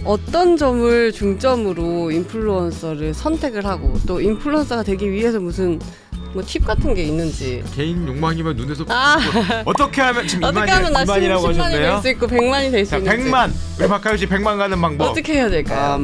어떤 점을 중점으로 인플루언서를 선택을 하고 또 인플루언서가 되기 위해서 무슨 뭐 팁 같은 게 있는지. 개인 욕망이면 눈에서 보이고 어떻게 하면 지금 어떻게 하면 나 2만이라고 10만이 하셨네요. 될 수 있고 100만이 될 수 자, 있는지. 100만. 우리 박하유 씨 100만 가는 방법. 어떻게 해야 될까요?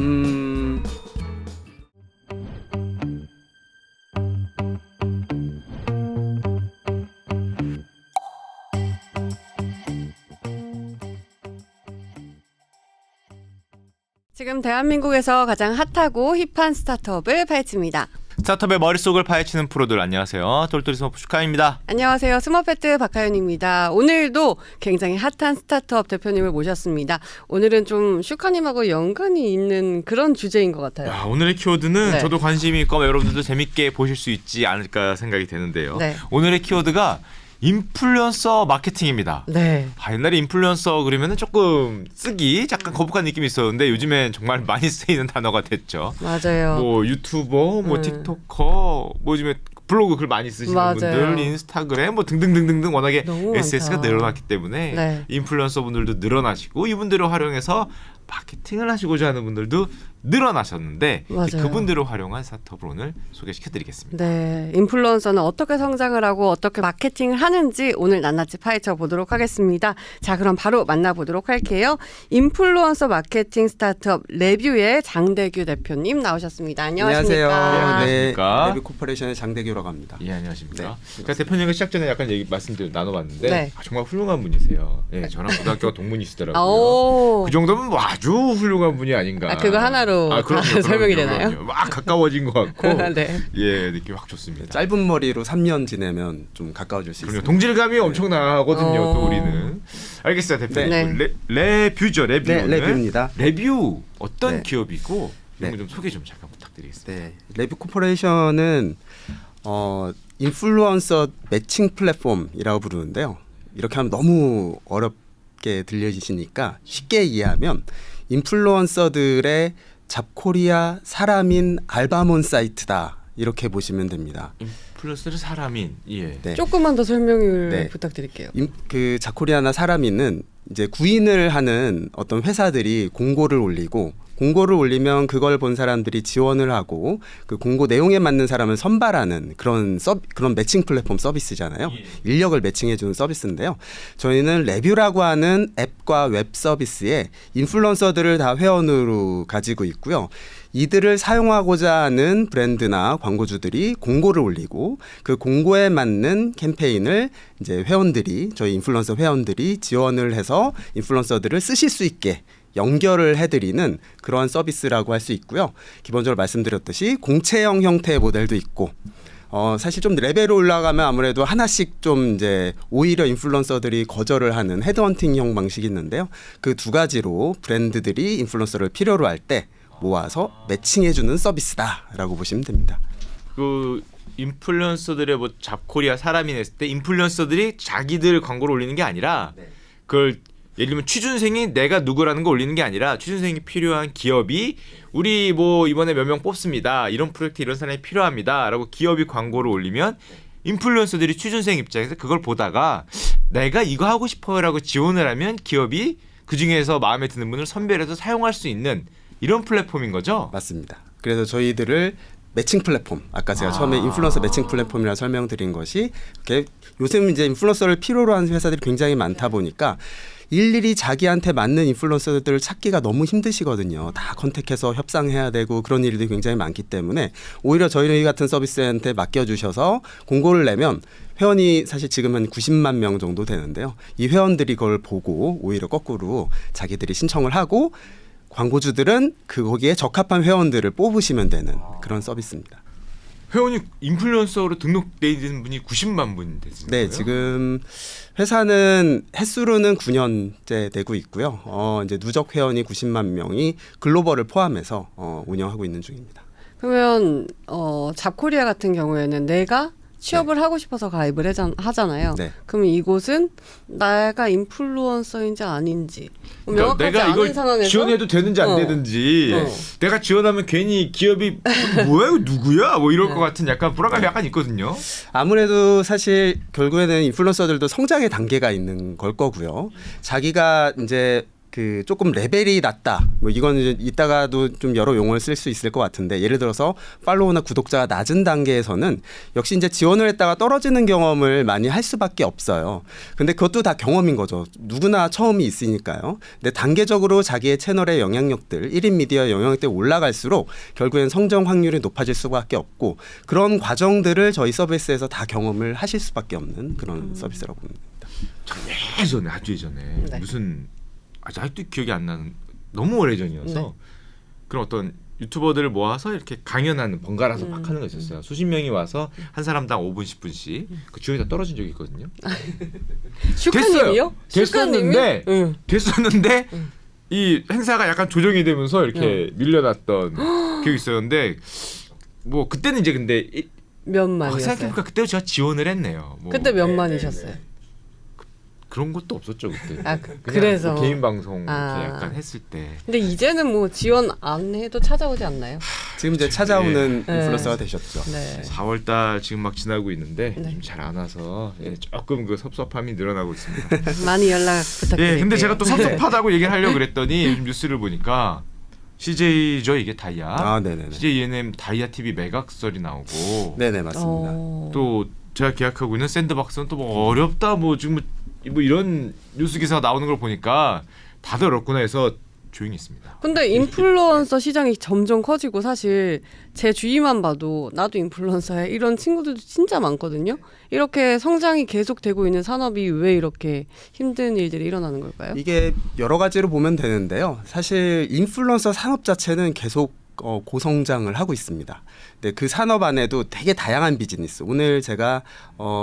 지금 대한민국에서 가장 핫하고 힙한 스타트업을 파헤칩니다. 스타트업의 머릿속을 파헤치는 프로들 안녕하세요. 똘똘이 스머프 슈카입니다. 안녕하세요. 스머페트 박하윤입니다. 오늘도 굉장히 핫한 스타트업 대표님을 모셨습니다. 오늘은 좀 슈카님하고 연관이 있는 그런 주제인 것 같아요. 야, 오늘의 키워드는 네. 저도 관심이 있고 여러분들도 재밌게 보실 수 있지 않을까 생각이 되는데요. 네. 오늘의 키워드가 인플루언서 마케팅입니다. 네. 옛날에 인플루언서 그러면 조금 쓰기 약간 거북한 느낌이 있었는데 요즘엔 정말 많이 쓰이는 단어가 됐죠. 맞아요. 뭐 유튜버, 뭐 틱토커, 뭐 요즘에 블로그 글 많이 쓰시는 맞아요. 분들, 인스타그램 뭐 등등등등 워낙에 너무 SS가 많다. 늘어났기 때문에 네. 인플루언서 분들도 늘어나시고 이분들을 활용해서 마케팅을 하시고자 하는 분들도 늘어나셨는데 맞아요. 그분들을 활용한 스타트업을 오늘 소개시켜드리겠습니다. 네, 인플루언서는 어떻게 성장을 하고 어떻게 마케팅을 하는지 오늘 낱낱이 파헤쳐 보도록 하겠습니다. 자, 그럼 바로 만나보도록 할게요. 인플루언서 마케팅 스타트업 레뷰의 장대규 대표님 나오셨습니다. 안녕하십니까? 안녕하세요. 네. 안녕하십니까? 레뷰 코퍼레이션의 장대규라고 합니다. 예, 안녕하십니까. 네. 제가 대표님과 시작 전에 약간 말씀 나눠봤는데 네. 정말 훌륭한 분이세요. 예, 저랑 고등학교가 동문이시더라고요. 오. 그 정도면 뭐 아주 훌륭한 분이 아닌가. 그거 하나로 설명이 되나요? 그럼요. 막 가까워진 것 같고 네. 예, 느낌 확 좋습니다. 짧은 머리로 3년 지내면 좀 가까워질 수 그럼요. 있습니다. 동질감이 엄청나거든요. 어. 또 우리는. 알겠어요, 대표님. 네. 레뷰죠, 레뷰. 네, 오늘. 레뷰입니다. 레뷰 어떤 네. 기업이고 이런 네. 거 좀 소개 좀 잠깐 부탁드리겠습니다. 네, 레뷰 코퍼레이션은 인플루언서 매칭 플랫폼이라고 부르는데요. 이렇게 하면 너무 어렵게 들려지시니까 쉽게 이해하면 인플루언서들의 잡코리아 사람인 알바몬 사이트다 이렇게 보시면 됩니다. 인플루언서는 사람인 예. 네. 조금만 더 설명을 네. 부탁드릴게요. 그 자코리아나 사람인은 이제 구인을 하는 어떤 회사들이 공고를 올리고 공고를 올리면 그걸 본 사람들이 지원을 하고 그 공고 내용에 맞는 사람을 선발하는 그런 매칭 플랫폼 서비스잖아요. 인력을 매칭해주는 서비스인데요. 저희는 레뷰라고 하는 앱과 웹 서비스에 인플루언서들을 다 회원으로 가지고 있고요. 이들을 사용하고자 하는 브랜드나 광고주들이 공고를 올리고 그 공고에 맞는 캠페인을 이제 저희 인플루언서 회원들이 지원을 해서 인플루언서들을 쓰실 수 있게 연결을 해드리는 그러한 서비스라고 할 수 있고요. 기본적으로 말씀드렸듯이 공채형 형태의 모델도 있고 사실 좀 레벨이 올라가면 아무래도 하나씩 좀 이제 오히려 인플루언서들이 거절을 하는 헤드헌팅형 방식이 있는데요. 그 두 가지로 브랜드들이 인플루언서를 필요로 할 때 모아서 매칭해주는 서비스다라고 보시면 됩니다. 그 인플루언서들의 뭐 잡코리아 사람이 냈을 때 인플루언서들이 자기들 광고를 올리는 게 아니라 그걸 예를 들면 취준생이 내가 누구라는 거 올리는 게 아니라 취준생이 필요한 기업이 우리 뭐 이번에 몇 명 뽑습니다. 이런 프로젝트 이런 사람이 필요합니다라고 기업이 광고를 올리면 인플루언서들이 취준생 입장에서 그걸 보다가 내가 이거 하고 싶어요라고 지원을 하면 기업이 그중에서 마음에 드는 분을 선별해서 사용할 수 있는 이런 플랫폼인 거죠? 맞습니다. 그래서 저희들을 매칭 플랫폼, 아까 제가 처음에 인플루언서 매칭 플랫폼이라 설명드린 것이 이렇게 요즘 이제 인플루언서를 필요로 하는 회사들이 굉장히 많다 보니까 일일이 자기한테 맞는 인플루언서들을 찾기가 너무 힘드시거든요. 다 컨택해서 협상해야 되고 그런 일들이 굉장히 많기 때문에 오히려 저희 같은 서비스한테 맡겨주셔서 공고를 내면 회원이 사실 지금 한 90만 명 정도 되는데요. 이 회원들이 그걸 보고 오히려 거꾸로 자기들이 신청을 하고 광고주들은 거기에 적합한 회원들을 뽑으시면 되는 그런 서비스입니다. 회원이 인플루언서로 등록돼 있는 분이 90만 분 됐습니다. 네, 지금 회사는 횟수로는 9년째 되고 있고요. 이제 누적 회원이 90만 명이 글로벌을 포함해서 운영하고 있는 중입니다. 그러면 잡코리아 같은 경우에는 내가 취업을 하고 싶어서 가입을 하잖아요. 네. 그러면 이곳은 내가 인플루언서인지 아닌지 그러니까 명확하지 내가 않은 이걸 상황에서 지원해도 되는지 안 되는지 내가 지원하면 괜히 기업이 뭐야 이거 누구야 뭐 이럴 것 같은 약간 불안감이 약간 있거든요. 아무래도 사실 결국에는 인플루언서들도 성장의 단계가 있는 걸 거고요. 자기가 이제 그 조금 레벨이 낮다. 뭐 이건 이제 이따가도 좀 여러 용어를 쓸 수 있을 것 같은데 예를 들어서 팔로우나 구독자가 낮은 단계에서는 역시 이제 지원을 했다가 떨어지는 경험을 많이 할 수밖에 없어요. 근데 그것도 다 경험인 거죠. 누구나 처음이 있으니까요. 근데 단계적으로 자기의 채널의 영향력들, 1인 미디어 영향력들이 올라갈수록 결국엔 성장 확률이 높아질 수밖에 없고 그런 과정들을 저희 서비스에서 다 경험을 하실 수밖에 없는 그런 서비스라고 봅니다. 예전에 아주 예전에 네. 무슨 아직도 기억이 안 나는 너무 오래전이어서 네. 그런 어떤 유튜버들을 모아서 이렇게 강연하는 번갈아서 막 하는 거 있었어요. 수십 명이 와서 한 사람당 5분 10분씩 그 지원이 다 떨어진 적이 있거든요. 슈카님이요? 됐었는데 응. 됐었는데 이 행사가 약간 조정이 되면서 이렇게 밀려났던 기억이 있었는데 뭐 그때는 이제 근데 몇만이었어요? 생각해보니까 그때 제가 지원을 했네요. 뭐 그때 몇만이셨어요? 그런 것도 없었죠 그때. 아, 그냥 그래서 뭐 개인 방송 아. 이렇게 약간 했을 때. 근데 이제는 뭐 지원 안 해도 찾아오지 않나요? 지금 이제 찾아오는 네. 인플루언서가 되셨죠. 네. 4월달 지금 막 지나고 있는데 네. 좀 잘 안 와서 조금 그 섭섭함이 늘어나고 있습니다. 많이 연락 부탁드릴게요. 예, 근데 제가 또 섭섭하다고 얘기를 하려고 그랬더니 요즘 뉴스를 보니까 CJ죠 이게 다이아. 아, 네네네. CJ ENM 다이아 TV 매각설이 나오고 네네 맞습니다. 또 제가 계약하고 있는 샌드박스는 또 뭐 어렵다 뭐 지금 뭐 이런 뉴스 기사가 나오는 걸 보니까 다들 어렵구나 해서 조용히 있습니다. 근데 인플루언서 시장이 점점 커지고 사실 제 주위만 봐도 나도 인플루언서야 이런 친구들도 진짜 많거든요. 이렇게 성장이 계속되고 있는 산업이 왜 이렇게 힘든 일들이 일어나는 걸까요? 이게 여러 가지로 보면 되는데요. 사실 인플루언서 산업 자체는 계속 고성장을 하고 있습니다. 근데 그 산업 안에도 되게 다양한 비즈니스. 오늘 제가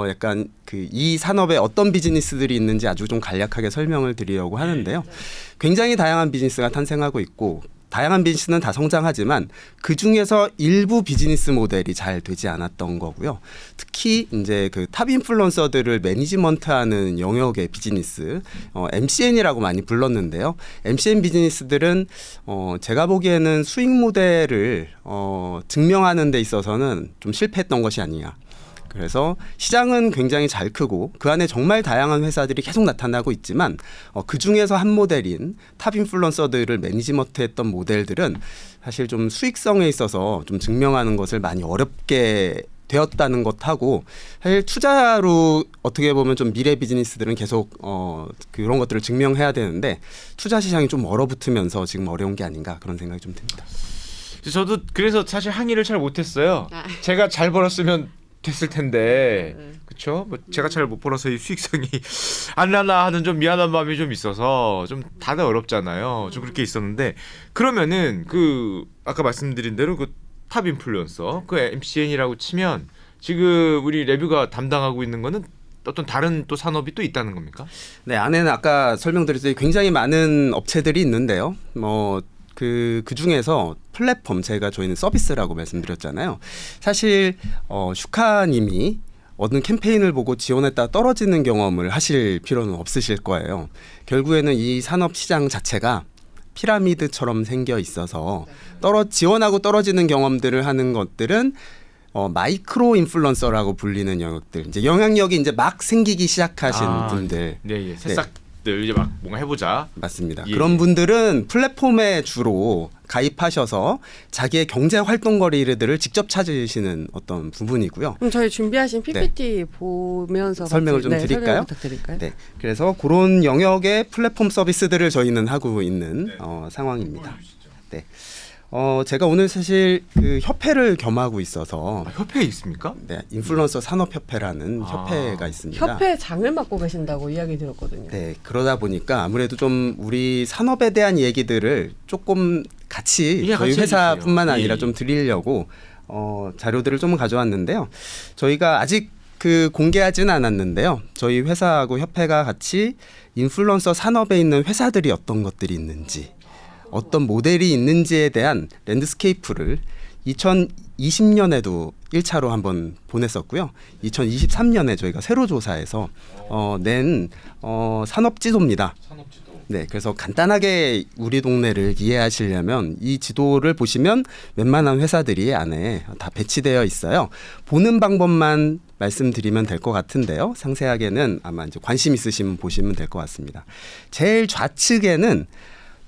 약간 그 이 산업에 어떤 비즈니스들이 있는지 아주 좀 간략하게 설명을 드리려고 하는데요. 굉장히 다양한 비즈니스가 탄생하고 있고 다양한 비즈니스는 다 성장하지만 그 중에서 일부 비즈니스 모델이 잘 되지 않았던 거고요. 특히 이제 그 탑 인플루언서들을 매니지먼트하는 영역의 비즈니스, MCN이라고 많이 불렀는데요. MCN 비즈니스들은 제가 보기에는 수익 모델을 증명하는 데 있어서는 좀 실패했던 것이 아니냐. 그래서 시장은 굉장히 잘 크고 그 안에 정말 다양한 회사들이 계속 나타나고 있지만 그 중에서 한 모델인 탑 인플루언서들을 매니지먼트했던 모델들은 사실 좀 수익성에 있어서 좀 증명하는 것을 많이 어렵게 되었다는 것하고 사실 투자로 어떻게 보면 좀 미래 비즈니스들은 계속 그런 것들을 증명해야 되는데 투자 시장이 좀 얼어붙으면서 지금 어려운 게 아닌가 그런 생각이 좀 듭니다. 저도 그래서 사실 항의를 잘 못했어요. 제가 잘 벌었으면 됐을 텐데 그렇죠? 뭐 제가 잘 못 벌어서 이 수익성이 안 나나 하는 좀 미안한 마음이 좀 있어서 좀 다들 어렵잖아요. 좀 그렇게 있었는데 그러면은 그 아까 말씀드린 대로 그 탑 인플루언서 그 MCN이라고 치면 지금 우리 레뷰가 담당하고 있는 거는 어떤 다른 또 산업이 또 있다는 겁니까? 네, 안에는 아까 설명드렸듯이 굉장히 많은 업체들이 있는데요. 그 중에서 플랫폼 저희는 서비스라고 말씀드렸잖아요. 사실 슈카님이 어느 캠페인을 보고 지원했다 떨어지는 경험을 하실 필요는 없으실 거예요. 결국에는 이 산업 시장 자체가 피라미드처럼 생겨 있어서 지원하고 떨어지는 경험들을 하는 것들은 마이크로 인플루언서라고 불리는 영역들, 이제 영향력이 이제 막 생기기 시작하신 분들. 네, 새싹들 이제 막 뭔가 해보자. 맞습니다. 예. 그런 분들은 플랫폼에 주로 가입하셔서 자기의 경제 활동거리들을 직접 찾으시는 어떤 부분이고요. 그럼 저희 준비하신 PPT 보면서 설명을 좀 설명 드릴까요? 부탁드릴까요? 네, 그래서 그런 영역의 플랫폼 서비스들을 저희는 하고 있는 상황입니다. 네, 제가 오늘 사실 그 협회를 겸하고 있어서 협회에 있습니까? 네, 인플루언서 산업협회라는 협회가 있습니다. 협회 장을 맡고 계신다고 이야기 들었거든요. 네, 그러다 보니까 아무래도 좀 우리 산업에 대한 얘기들을 조금 같이 예, 저희 같이 회사뿐만 해주세요. 아니라 예. 좀 드리려고 자료들을 좀 가져왔는데요. 저희가 아직 그 공개하지는 않았는데요. 저희 회사하고 협회가 같이 인플루언서 산업에 있는 회사들이 어떤 것들이 있는지, 어떤 모델이 있는지에 대한 랜드스케이프를 2020년에도 1차로 한번 보냈었고요. 2023년에 저희가 새로 조사해서 낸 산업지도입니다. 산업지도. 네, 그래서 간단하게 우리 동네를 이해하시려면 이 지도를 보시면 웬만한 회사들이 안에 다 배치되어 있어요. 보는 방법만 말씀드리면 될 것 같은데요. 상세하게는 아마 이제 관심 있으시면 보시면 될 것 같습니다. 제일 좌측에는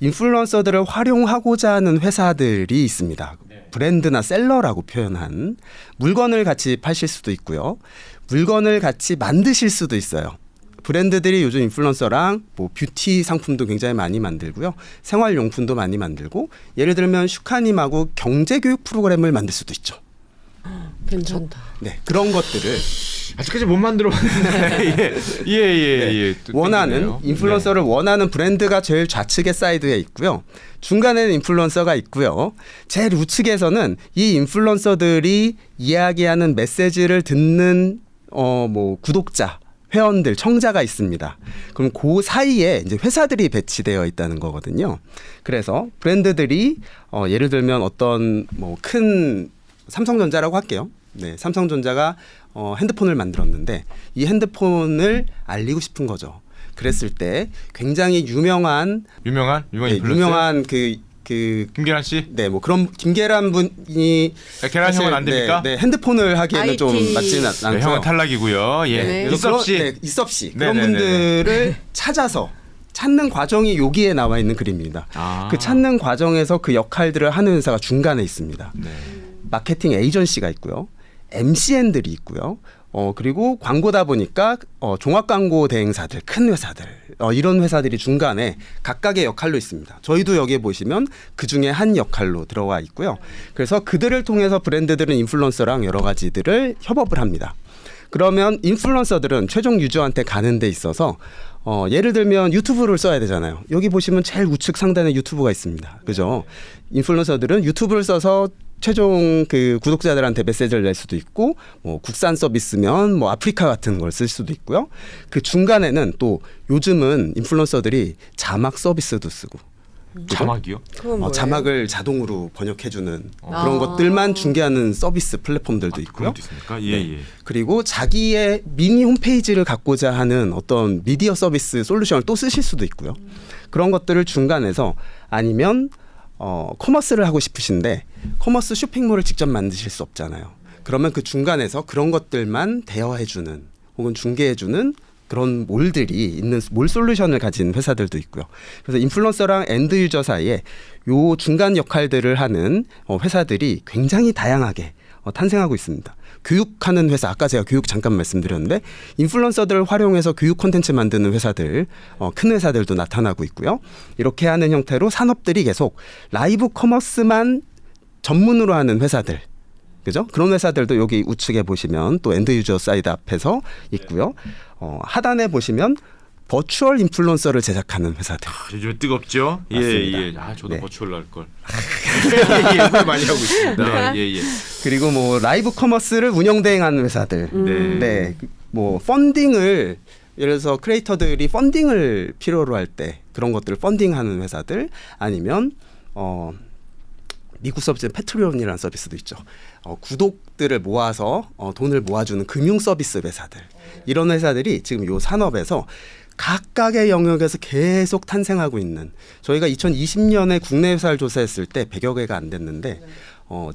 인플루언서들을 활용하고자 하는 회사들이 있습니다. 브랜드나 셀러라고 표현한 물건을 같이 파실 수도 있고요. 물건을 같이 만드실 수도 있어요. 브랜드들이 요즘 인플루언서랑 뭐 뷰티 상품도 굉장히 많이 만들고요. 생활용품도 많이 만들고 예를 들면 슈카님하고 경제교육 프로그램을 만들 수도 있죠. 괜찮다. 네, 그런 것들을 아직까지 못 만들어봤는데 예. 원하는 인플루언서를 원하는 브랜드가 제일 좌측의 사이드에 있고요. 중간에는 인플루언서가 있고요. 제일 우측에서는 이 인플루언서들이 이야기하는 메시지를 듣는 뭐 구독자, 회원들, 청자가 있습니다. 그럼 그 사이에 이제 회사들이 배치되어 있다는 거거든요. 그래서 브랜드들이 예를 들면 어떤 뭐 큰 삼성전자라고 할게요. 네, 삼성전자가 핸드폰을 만들었는데 이 핸드폰을 알리고 싶은 거죠. 그랬을 때 굉장히 유명한 인플루언서? 그 김계란 씨? 네, 뭐 그런 김계란 분이 계란 형은 안 됩니까? 네, 핸드폰을 하기에는 IT. 좀 맞지는 않죠. 네, 형은 탈락이고요. 예. 네. 이섭 씨. 네, 이섭 씨 그런 네네네네. 분들을 찾는 과정이 여기에 나와 있는 그림입니다. 아. 그 찾는 과정에서 그 역할들을 하는 회사가 중간에 있습니다. 네. 마케팅 에이전시가 있고요. MCN들이 있고요. 그리고 광고다 보니까 종합 광고 대행사들, 큰 회사들 이런 회사들이 중간에 각각의 역할로 있습니다. 저희도 여기에 보시면 그 중에 한 역할로 들어와 있고요. 그래서 그들을 통해서 브랜드들은 인플루언서랑 여러 가지들을 협업을 합니다. 그러면 인플루언서들은 최종 유저한테 가는 데 있어서 예를 들면 유튜브를 써야 되잖아요. 여기 보시면 제일 우측 상단에 유튜브가 있습니다. 그죠? 인플루언서들은 유튜브를 써서 최종 그 구독자들한테 메시지를 낼 수도 있고 뭐 국산 서비스면 뭐 아프리카 같은 걸 쓸 수도 있고요. 그 중간에는 또 요즘은 인플루언서들이 자막 서비스도 쓰고 자막이요? 그건 뭐예요? 자막을 자동으로 번역해주는 아. 그런 것들만 중개하는 서비스 플랫폼들도 있고요. 그런 것도 있습니까? 예. 그리고 자기의 미니 홈페이지를 갖고자 하는 어떤 미디어 서비스 솔루션을 또 쓰실 수도 있고요. 그런 것들을 중간에서 아니면 커머스를 하고 싶으신데 커머스 쇼핑몰을 직접 만드실 수 없잖아요. 그러면 그 중간에서 그런 것들만 대여해주는 혹은 중개해주는 그런 몰들이 있는 몰 솔루션을 가진 회사들도 있고요. 그래서 인플루언서랑 엔드 유저 사이에 요 중간 역할들을 하는 회사들이 굉장히 다양하게 탄생하고 있습니다. 교육하는 회사, 아까 제가 교육 잠깐 말씀드렸는데 인플루언서들을 활용해서 교육 콘텐츠 만드는 회사들, 큰 회사들도 나타나고 있고요. 이렇게 하는 형태로 산업들이 계속 라이브 커머스만 전문으로 하는 회사들, 그죠? 그런 회사들도 여기 우측에 보시면 또 엔드 유저 사이드 앞에서 있고요. 하단에 보시면 버추얼 인플루언서를 제작하는 회사들. 요즘 뜨겁죠? 맞습니다. 예. 저도 네. 버추얼로 할 걸. 예, 그걸 많이 하고 있습니다. 예. 그리고 뭐 라이브 커머스를 운영 대행하는 회사들. 네. 뭐 펀딩을 예를 들어서 크리에이터들이 펀딩을 필요로 할 때 그런 것들을 펀딩하는 회사들 아니면 미국 서비스 패트리온이라는 서비스도 있죠. 구독들을 모아서 돈을 모아주는 금융 서비스 회사들. 이런 회사들이 지금 이 산업에서 각각의 영역에서 계속 탄생하고 있는 저희가 2020년에 국내 회사를 조사했을 때 100여 개가 안 됐는데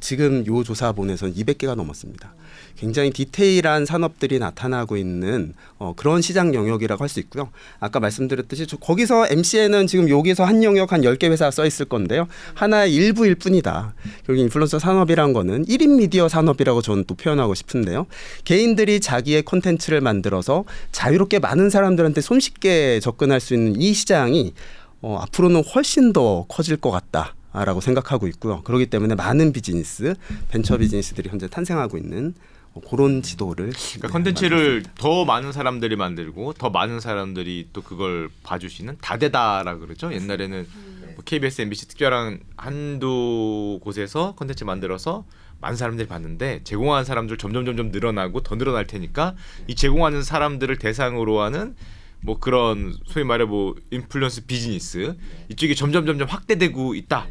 지금 이 조사본에서는 200개가 넘었습니다. 굉장히 디테일한 산업들이 나타나고 있는 그런 시장 영역이라고 할 수 있고요. 아까 말씀드렸듯이 거기서 MCN은 지금 여기서 한 영역 한 10개 회사가 써 있을 건데요. 하나의 일부일 뿐이다. 결국 인플루언서 산업이란 거는 1인 미디어 산업이라고 저는 또 표현하고 싶은데요. 개인들이 자기의 콘텐츠를 만들어서 자유롭게 많은 사람들한테 손쉽게 접근할 수 있는 이 시장이 앞으로는 훨씬 더 커질 것 같다. 라고 생각하고 있고요. 그렇기 때문에 많은 비즈니스, 벤처 비즈니스들이 현재 탄생하고 있는 그런 지도를 그러니까 컨텐츠를 더 많은 사람들이 만들고 더 많은 사람들이 또 그걸 봐주시는 다대다라 그러죠. 옛날에는 뭐 KBS, MBC 특별한 한두 곳에서 컨텐츠 만들어서 많은 사람들이 봤는데 제공하는 사람들 점점 늘어나고 더 늘어날 테니까 이 제공하는 사람들을 대상으로 하는 뭐 그런 소위 말해 뭐 인플루언스 비즈니스 이쪽이 점점 확대되고 있다.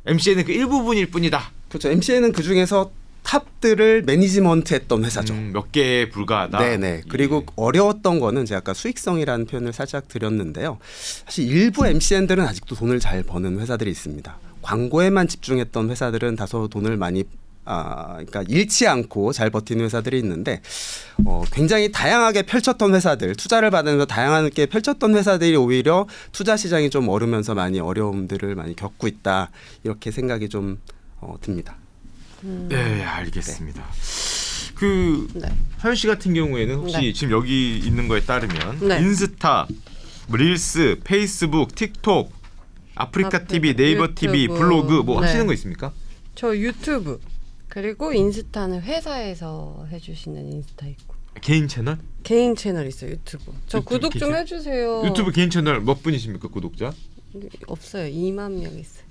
MCN은 그 일부분일 뿐이다. 그렇죠. MCN은 그 중에서 탑들을 매니지먼트했던 회사죠. 몇 개에 불과하다. 네네. 그리고 어려웠던 거는 제가 아까 수익성이라는 표현을 살짝 드렸는데요. 사실 일부 MCN들은 아직도 돈을 잘 버는 회사들이 있습니다. 광고에만 집중했던 회사들은 다소 돈을 많이 그러니까 잃지 않고 잘 버티는 회사들이 있는데 굉장히 다양하게 펼쳤던 회사들, 투자를 받으면서 다양하게 펼쳤던 회사들이 오히려 투자 시장이 좀 얼으면서 많이 어려움들을 많이 겪고 있다 이렇게 생각이 좀 듭니다. 네, 알겠습니다. 그 네. 하연 씨 같은 경우에는 혹시 네. 지금 여기 있는 거에 따르면 네. 인스타, 뭐 릴스, 페이스북, 틱톡, 아프리카 TV, 네이버 TV, 유튜브. 블로그 뭐 네. 하시는 거 있습니까? 저 유튜브 그리고 인스타는 회사에서 해주시는 인스타 있고 개인 채널? 개인 채널 있어요. 유튜브. 저 유튜브 구독 좀 개인 해주세요. 유튜브 개인 채널 몇 분이십니까 구독자? 없어요. 2만 명 있어요.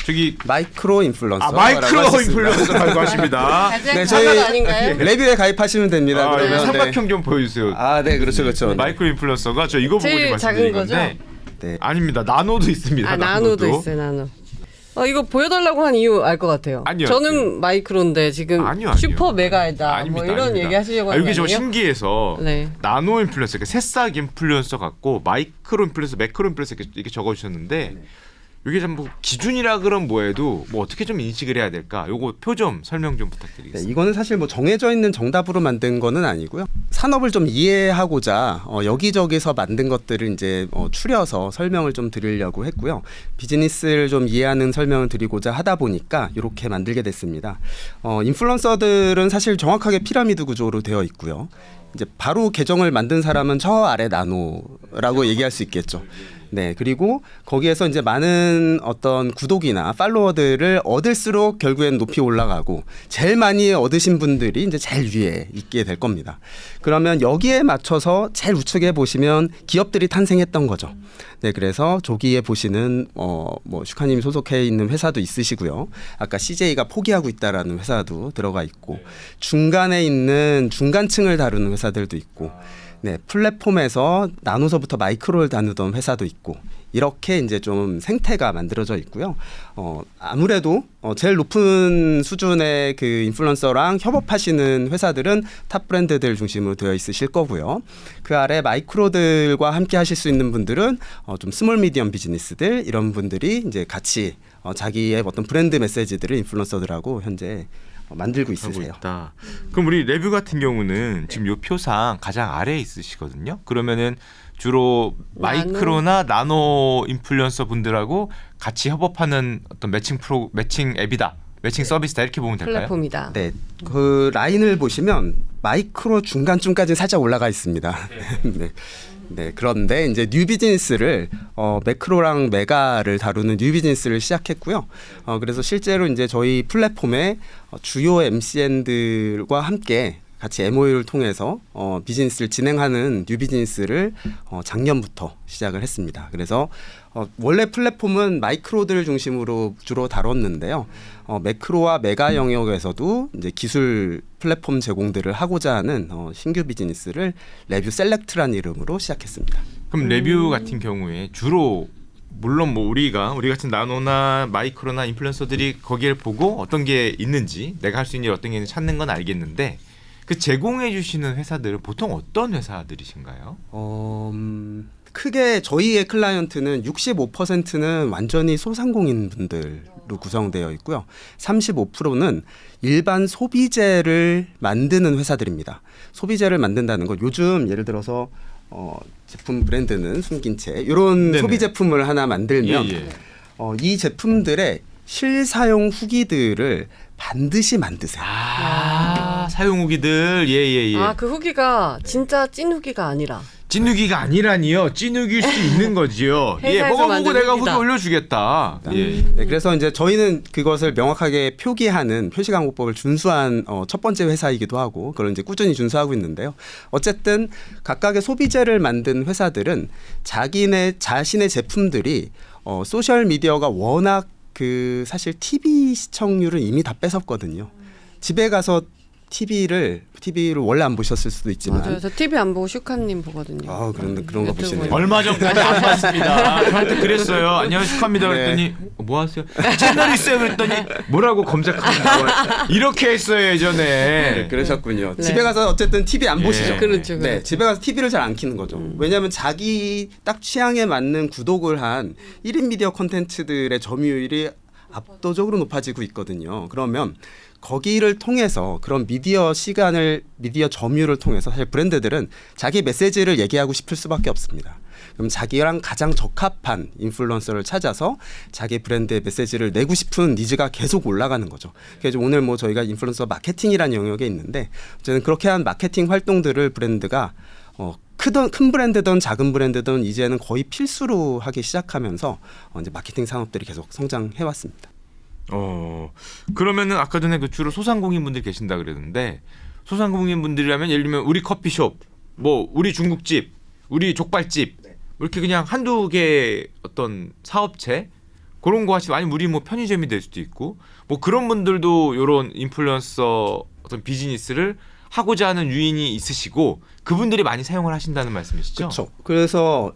저기 마이크로 인플루언서. 마이크로 인플루언서라고 하십니다. 네, 저희 저희 아닌가요? 레뷰에 가입하시면 됩니다. 아, 그러면 삼각형 좀 보여주세요. 네, 그렇죠, 그렇죠. 마이크로 인플루언서가 저 이거 보고 제일 좀 작은 말씀드린 건데 네. 아닙니다. 나노도 있습니다. 아 나노도 있어요. 나노. 이거 보여달라고 한 이유 알 것 같아요. 아니요. 저는 마이크로인데 지금 아니요. 슈퍼 메가이다. 아닙니다, 뭐 이런 아닙니다. 얘기 하시려고 하는 여기 거 저 아니에요? 신기해서 네. 나노 인플루언서, 그러니까 새싹 인플루언서 같고 마이크로 인플루언서, 매크로 인플루언서 이렇게 적어주셨는데 이게 좀 뭐 기준이라 그런 뭐해도 뭐 어떻게 좀 인식을 해야 될까? 요거 표 좀 설명 좀 네, 부탁드리겠습니다. 이거는 사실 뭐 정해져 있는 정답으로 만든 거는 아니고요. 산업을 좀 이해하고자 여기저기서 만든 것들을 이제 추려서 설명을 좀 드리려고 했고요. 비즈니스를 좀 이해하는 설명을 드리고자 하다 보니까 이렇게 만들게 됐습니다. 인플루언서들은 사실 정확하게 피라미드 구조로 되어 있고요. 이제 바로 계정을 만든 사람은 저 아래 나노라고 얘기할 수 있겠죠. 네, 그리고 거기에서 이제 많은 어떤 구독이나 팔로워들을 얻을수록 결국엔 높이 올라가고 제일 많이 얻으신 분들이 이제 제일 위에 있게 될 겁니다. 그러면 여기에 맞춰서 제일 우측에 보시면 기업들이 탄생했던 거죠. 네, 그래서 조기에 보시는 뭐 슈카님이 소속해 있는 회사도 있으시고요. 아까 CJ가 포기하고 있다라는 회사도 들어가 있고 중간에 있는 중간층을 다루는 회사들도 있고. 네, 플랫폼에서 나노서부터 마이크로를 다루던 회사도 있고 이렇게 이제 좀 생태가 만들어져 있고요. 아무래도 제일 높은 수준의 그 인플루언서랑 협업하시는 회사들은 탑 브랜드들 중심으로 되어 있으실 거고요. 그 아래 마이크로들과 함께 하실 수 있는 분들은 좀 스몰 미디엄 비즈니스들 이런 분들이 이제 같이 자기의 어떤 브랜드 메시지들을 인플루언서들하고 현재 만들고 하고 있으세요. 있다. 그럼 우리 레뷰 같은 경우는 지금 요 표상 가장 아래에 있으시거든요. 그러면은 주로 마이크로나 나노 인플루언서 분들하고 같이 협업하는 어떤 매칭 앱이다. 매칭 서비스다 이렇게 보면 될까요? 플랫폼이다. 네, 그 라인을 보시면 마이크로 중간쯤까지 살짝 올라가 있습니다. 네. 네, 그런데 이제 뉴 비즈니스를 매크로랑 메가를 다루는 뉴 비즈니스를 시작했고요. 그래서 실제로 이제 저희 플랫폼에 주요 MCN들과 함께 같이 MOU를 통해서 비즈니스를 진행하는 뉴 비즈니스를 작년부터 시작을 했습니다. 그래서 원래 플랫폼은 마이크로들 중심으로 주로 다뤘는데요. 매크로와 메가 영역에서도 이제 기술 플랫폼 제공들을 하고자 하는 신규 비즈니스를 레뷰 셀렉트라는 이름으로 시작했습니다. 그럼 레뷰 같은 경우에 주로 물론 뭐 우리 같은 나노나 마이크로나 인플루언서들이 거기를 보고 어떤 게 있는지 내가 할 수 있는 일 어떤 게 있는지 찾는 건 알겠는데 그 제공해 주시는 회사들은 보통 어떤 회사들이신가요? 크게 저희의 클라이언트는 65%는 완전히 소상공인 분들로 구성되어 있고요. 35%는 일반 소비재를 만드는 회사들입니다. 소비재를 만든다는 건 요즘 예를 들어서 제품 브랜드는 숨긴 채 이런 네네. 소비 제품을 하나 만들면 이 제품들의 실사용 후기들을 반드시 만드세요. 사용 후기들 예예예. 그 후기가 진짜 찐 후기가 아니라 찐후기가 아니라니요. 찐후기일 수 있는 거지요. 회사에서 먹어보고 만든 내가 후기 후기다. 올려주겠다. 예. 네, 그래서 이제 저희는 그것을 명확하게 표기하는 표시광고법을 준수한 첫 번째 회사이기도 하고 그걸 이제 꾸준히 준수하고 있는데요. 어쨌든 각각의 소비재를 만든 회사들은 자신의 제품들이 소셜 미디어가 워낙 사실 TV 시청률을 이미 다 뺏었거든요. 집에 가서 TV를 원래 안 보셨을 수도 있지만 맞아요. 저 TV 안 보고 슈카님 보거든요. 그런 거 유튜브 보시네요. 보니까. 얼마 전까지 안 봤습니다. 저한테 그랬어요. 안녕하세요, 축하합니다. 그랬더니 뭐 하세요? 채널 있어요. 그랬더니 뭐라고 검색하면 나와요. 이렇게 했어요 예전에. 네, 그러셨군요. 네. 집에 가서 어쨌든 TV 안 예. 보시죠. 그렇죠, 네, 그렇죠. 집에 가서 TV를 잘 안 켜는 거죠. 왜냐하면 자기 딱 취향에 맞는 구독을 한 1인 미디어 콘텐츠들의 점유율이 압도적으로 높아지고 있거든요. 그러면 거기를 통해서 그런 미디어 점유를 통해서 사실 브랜드들은 자기 메시지를 얘기하고 싶을 수밖에 없습니다. 그럼 자기랑 가장 적합한 인플루언서를 찾아서 자기 브랜드의 메시지를 내고 싶은 니즈가 계속 올라가는 거죠. 그래서 오늘 뭐 저희가 인플루언서 마케팅이라는 영역에 있는데 어쨌든 그렇게 한 마케팅 활동들을 브랜드가 큰 브랜드든 작은 브랜드든 이제는 거의 필수로 하기 시작하면서 이제 마케팅 산업들이 계속 성장해 왔습니다. 그러면은 아까 전에 그 주로 소상공인 분들 계신다 그랬는데 소상공인 분들이라면 예를 들면 우리 커피숍, 뭐 우리 중국집, 우리 족발집 이렇게 그냥 한두 개 어떤 사업체 그런 거 하시면 아니면 우리 뭐 편의점이 될 수도 있고 뭐 그런 분들도 이런 인플루언서 어떤 비즈니스를 하고자 하는 유인이 있으시고 그분들이 많이 사용을 하신다는 말씀이시죠? 그렇죠. 그래서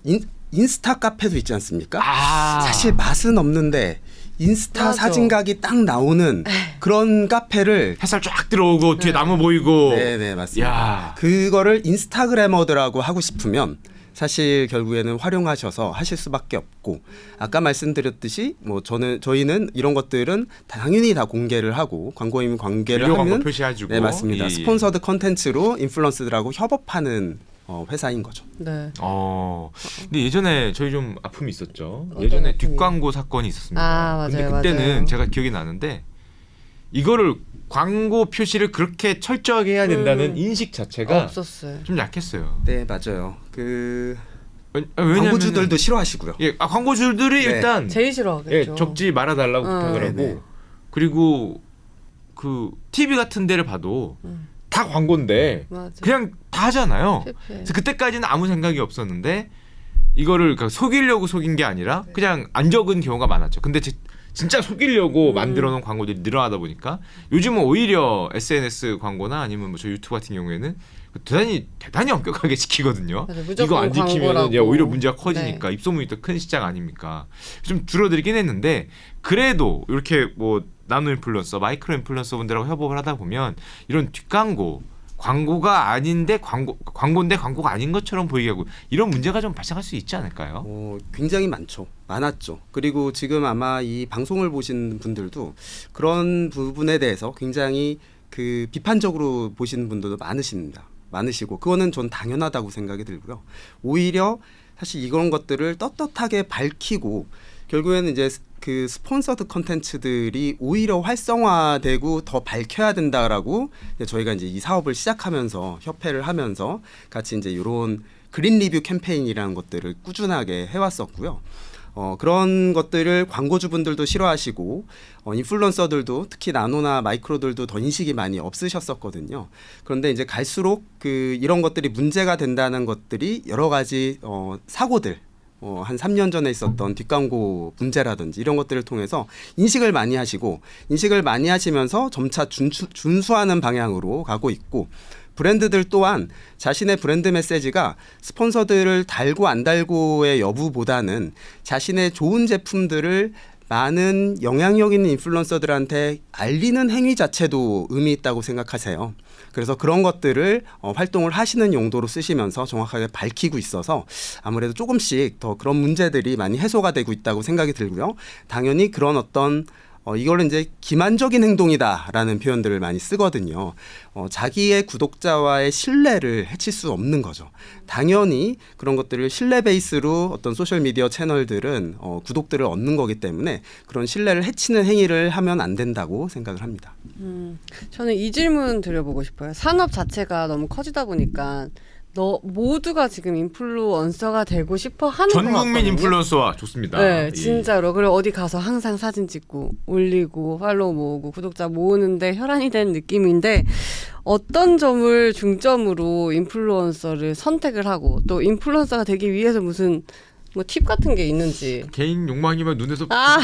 인스타 카페도 있지 않습니까? 아. 사실 맛은 없는데 인스타 맞아. 사진각이 딱 나오는 그런 카페를 햇살 쫙 들어오고 뒤에 나무 보이고. 네 맞습니다. 야. 그거를 인스타그래머들하고 하고 싶으면 사실 결국에는 활용하셔서 하실 수밖에 없고 아까 말씀드렸듯이 뭐 저희는 이런 것들은 당연히 다 공개를 하고 광고이면 관계를 유료 광고 하면 표시해주고. 네 맞습니다. 스폰서드 컨텐츠로 인플루언서들하고 협업하는 회사인 거죠. 네. 근데 예전에 저희 좀 아픔이 있었죠. 어떤 예전에 아픔이요? 뒷광고 사건이 있었습니다. 아, 맞아요, 근데 그때는 맞아요. 제가 기억이 나는데 이거를 광고 표시를 그렇게 철저하게 해야 된다는 인식 자체가 없었어요. 좀 약했어요. 네 맞아요. 왜냐면은 광고주들도 싫어하시고요. 광고주들이 네. 일단 제일 싫어하겠죠. 적지 말아달라고 부탁을 하고 네네. 그리고 그 TV 같은 데를 봐도 다 광고인데 맞아. 그냥 다 하잖아요. 실패. 그래서 그때까지는 아무 생각이 없었는데 이거를 그러니까 속이려고 속인 게 아니라 그냥 안 적은 경우가 많았죠. 근데 진짜 속이려고 만들어 놓은 광고들이 늘어나다 보니까 요즘은 오히려 SNS 광고나 아니면 뭐 저 유튜브 같은 경우에는 대단히 엄격하게 지키거든요. 맞아요. 무조건 이거 안 지키면 광고라고. 오히려 문제가 커지니까 입소문이 더 큰 시장 아닙니까? 좀 줄어들긴 했는데 그래도 이렇게 뭐 나노 인플루언서, 마이크로 인플루언서 분들하고 협업을 하다 보면 이런 뒷광고 광고가 아닌데 광고인데 광고가 아닌 것처럼 보이게 하고 이런 문제가 좀 발생할 수 있지 않을까요? 굉장히 많았죠. 그리고 지금 아마 이 방송을 보신 분들도 그런 부분에 대해서 굉장히 그 비판적으로 보시는 분들도 많으시고 그거는 전 당연하다고 생각이 들고요. 오히려 사실 이런 것들을 떳떳하게 밝히고 결국에는 이제 그 스폰서드 컨텐츠들이 오히려 활성화되고 더 밝혀야 된다라고 이제 저희가 이제 이 사업을 시작하면서 협회를 하면서 같이 이제 이런 그린 리뷰 캠페인이라는 것들을 꾸준하게 해왔었고요. 그런 것들을 광고주분들도 싫어하시고 인플루언서들도 특히 나노나 마이크로들도 더 인식이 많이 없으셨었거든요. 그런데 이제 갈수록 이런 것들이 문제가 된다는 것들이 여러 가지 사고들 한 3년 전에 있었던 뒷광고 문제라든지 이런 것들을 통해서 인식을 많이 하시면서 점차 준수하는 방향으로 가고 있고 브랜드들 또한 자신의 브랜드 메시지가 스폰서들을 달고 안 달고의 여부보다는 자신의 좋은 제품들을 많은 영향력 있는 인플루언서들한테 알리는 행위 자체도 의미 있다고 생각하세요. 그래서 그런 것들을 활동을 하시는 용도로 쓰시면서 정확하게 밝히고 있어서 아무래도 조금씩 더 그런 문제들이 많이 해소가 되고 있다고 생각이 들고요. 당연히 그런 어떤 이거를 이제 기만적인 행동이다라는 표현들을 많이 쓰거든요. 자기의 구독자와의 신뢰를 해칠 수 없는 거죠. 당연히 그런 것들을 신뢰 베이스로 어떤 소셜 미디어 채널들은 구독들을 얻는 거기 때문에 그런 신뢰를 해치는 행위를 하면 안 된다고 생각을 합니다. 저는 이 질문 드려보고 싶어요. 산업 자체가 너무 커지다 보니까 모두가 지금 인플루언서가 되고 싶어 하는 것 전 같거든요. 국민 인플루언서와 좋습니다. 네, 예. 진짜로. 그리고 어디 가서 항상 사진 찍고 올리고 팔로우 모으고 구독자 모으는데 혈안이 된 느낌인데 어떤 점을 중점으로 인플루언서를 선택을 하고 또 인플루언서가 되기 위해서 무슨 뭐 팁 같은 게 있는지. 개인 욕망이면 눈에서 아.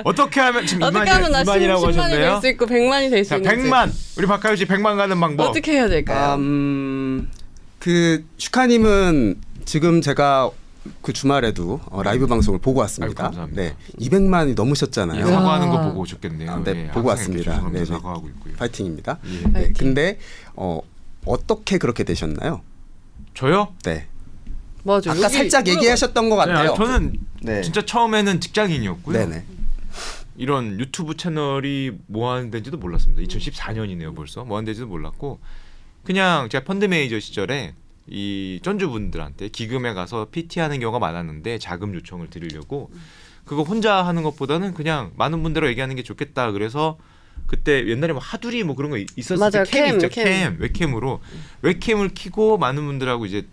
어떻게 하면 지금 어떻게 하면 나 2만이라고 10만이 하셨네요. 될 수 있고 100만이 될 수 자, 있는지. 100만. 우리 박하윤 씨 100만 가는 방법. 어떻게 해야 될까요? 그 슈카님은 지금 제가 그 주말에도 라이브 방송을 보고 왔습니다. 아이고, 감사합니다. 네, 200만이 예, 넘으셨잖아요. 사과하는 거 야. 보고 오셨겠네요. 네, 예, 보고 학생에게 왔습니다. 죄송합니다. 네, 네. 사과하고 있고요. 파이팅입니다. 예. 네, 파이팅. 근데 어떻게 그렇게 되셨나요? 저요? 네. 맞아. 아까 살짝 얘기하셨던 것 같아요. 네, 저는 네. 진짜 처음에는 직장인이었고요. 네네. 이런 유튜브 채널이 뭐 하는 데인지도 몰랐습니다. 2014년이네요 벌써. 뭐 하는 데인지도 몰랐고 그냥 제가 펀드 매니저 시절에 이 전주분들한테 기금에 가서 PT 하는 경우가 많았는데 자금 요청을 드리려고 그거 혼자 하는 것보다는 그냥 많은 분들하고 얘기하는 게 좋겠다. 그래서 그때 옛날에 뭐 하두리 뭐 그런 거 있었을 맞아요. 때 캠 있죠. 캠. 웹캠으로 웹캠을 키고 많은 분들하고 이제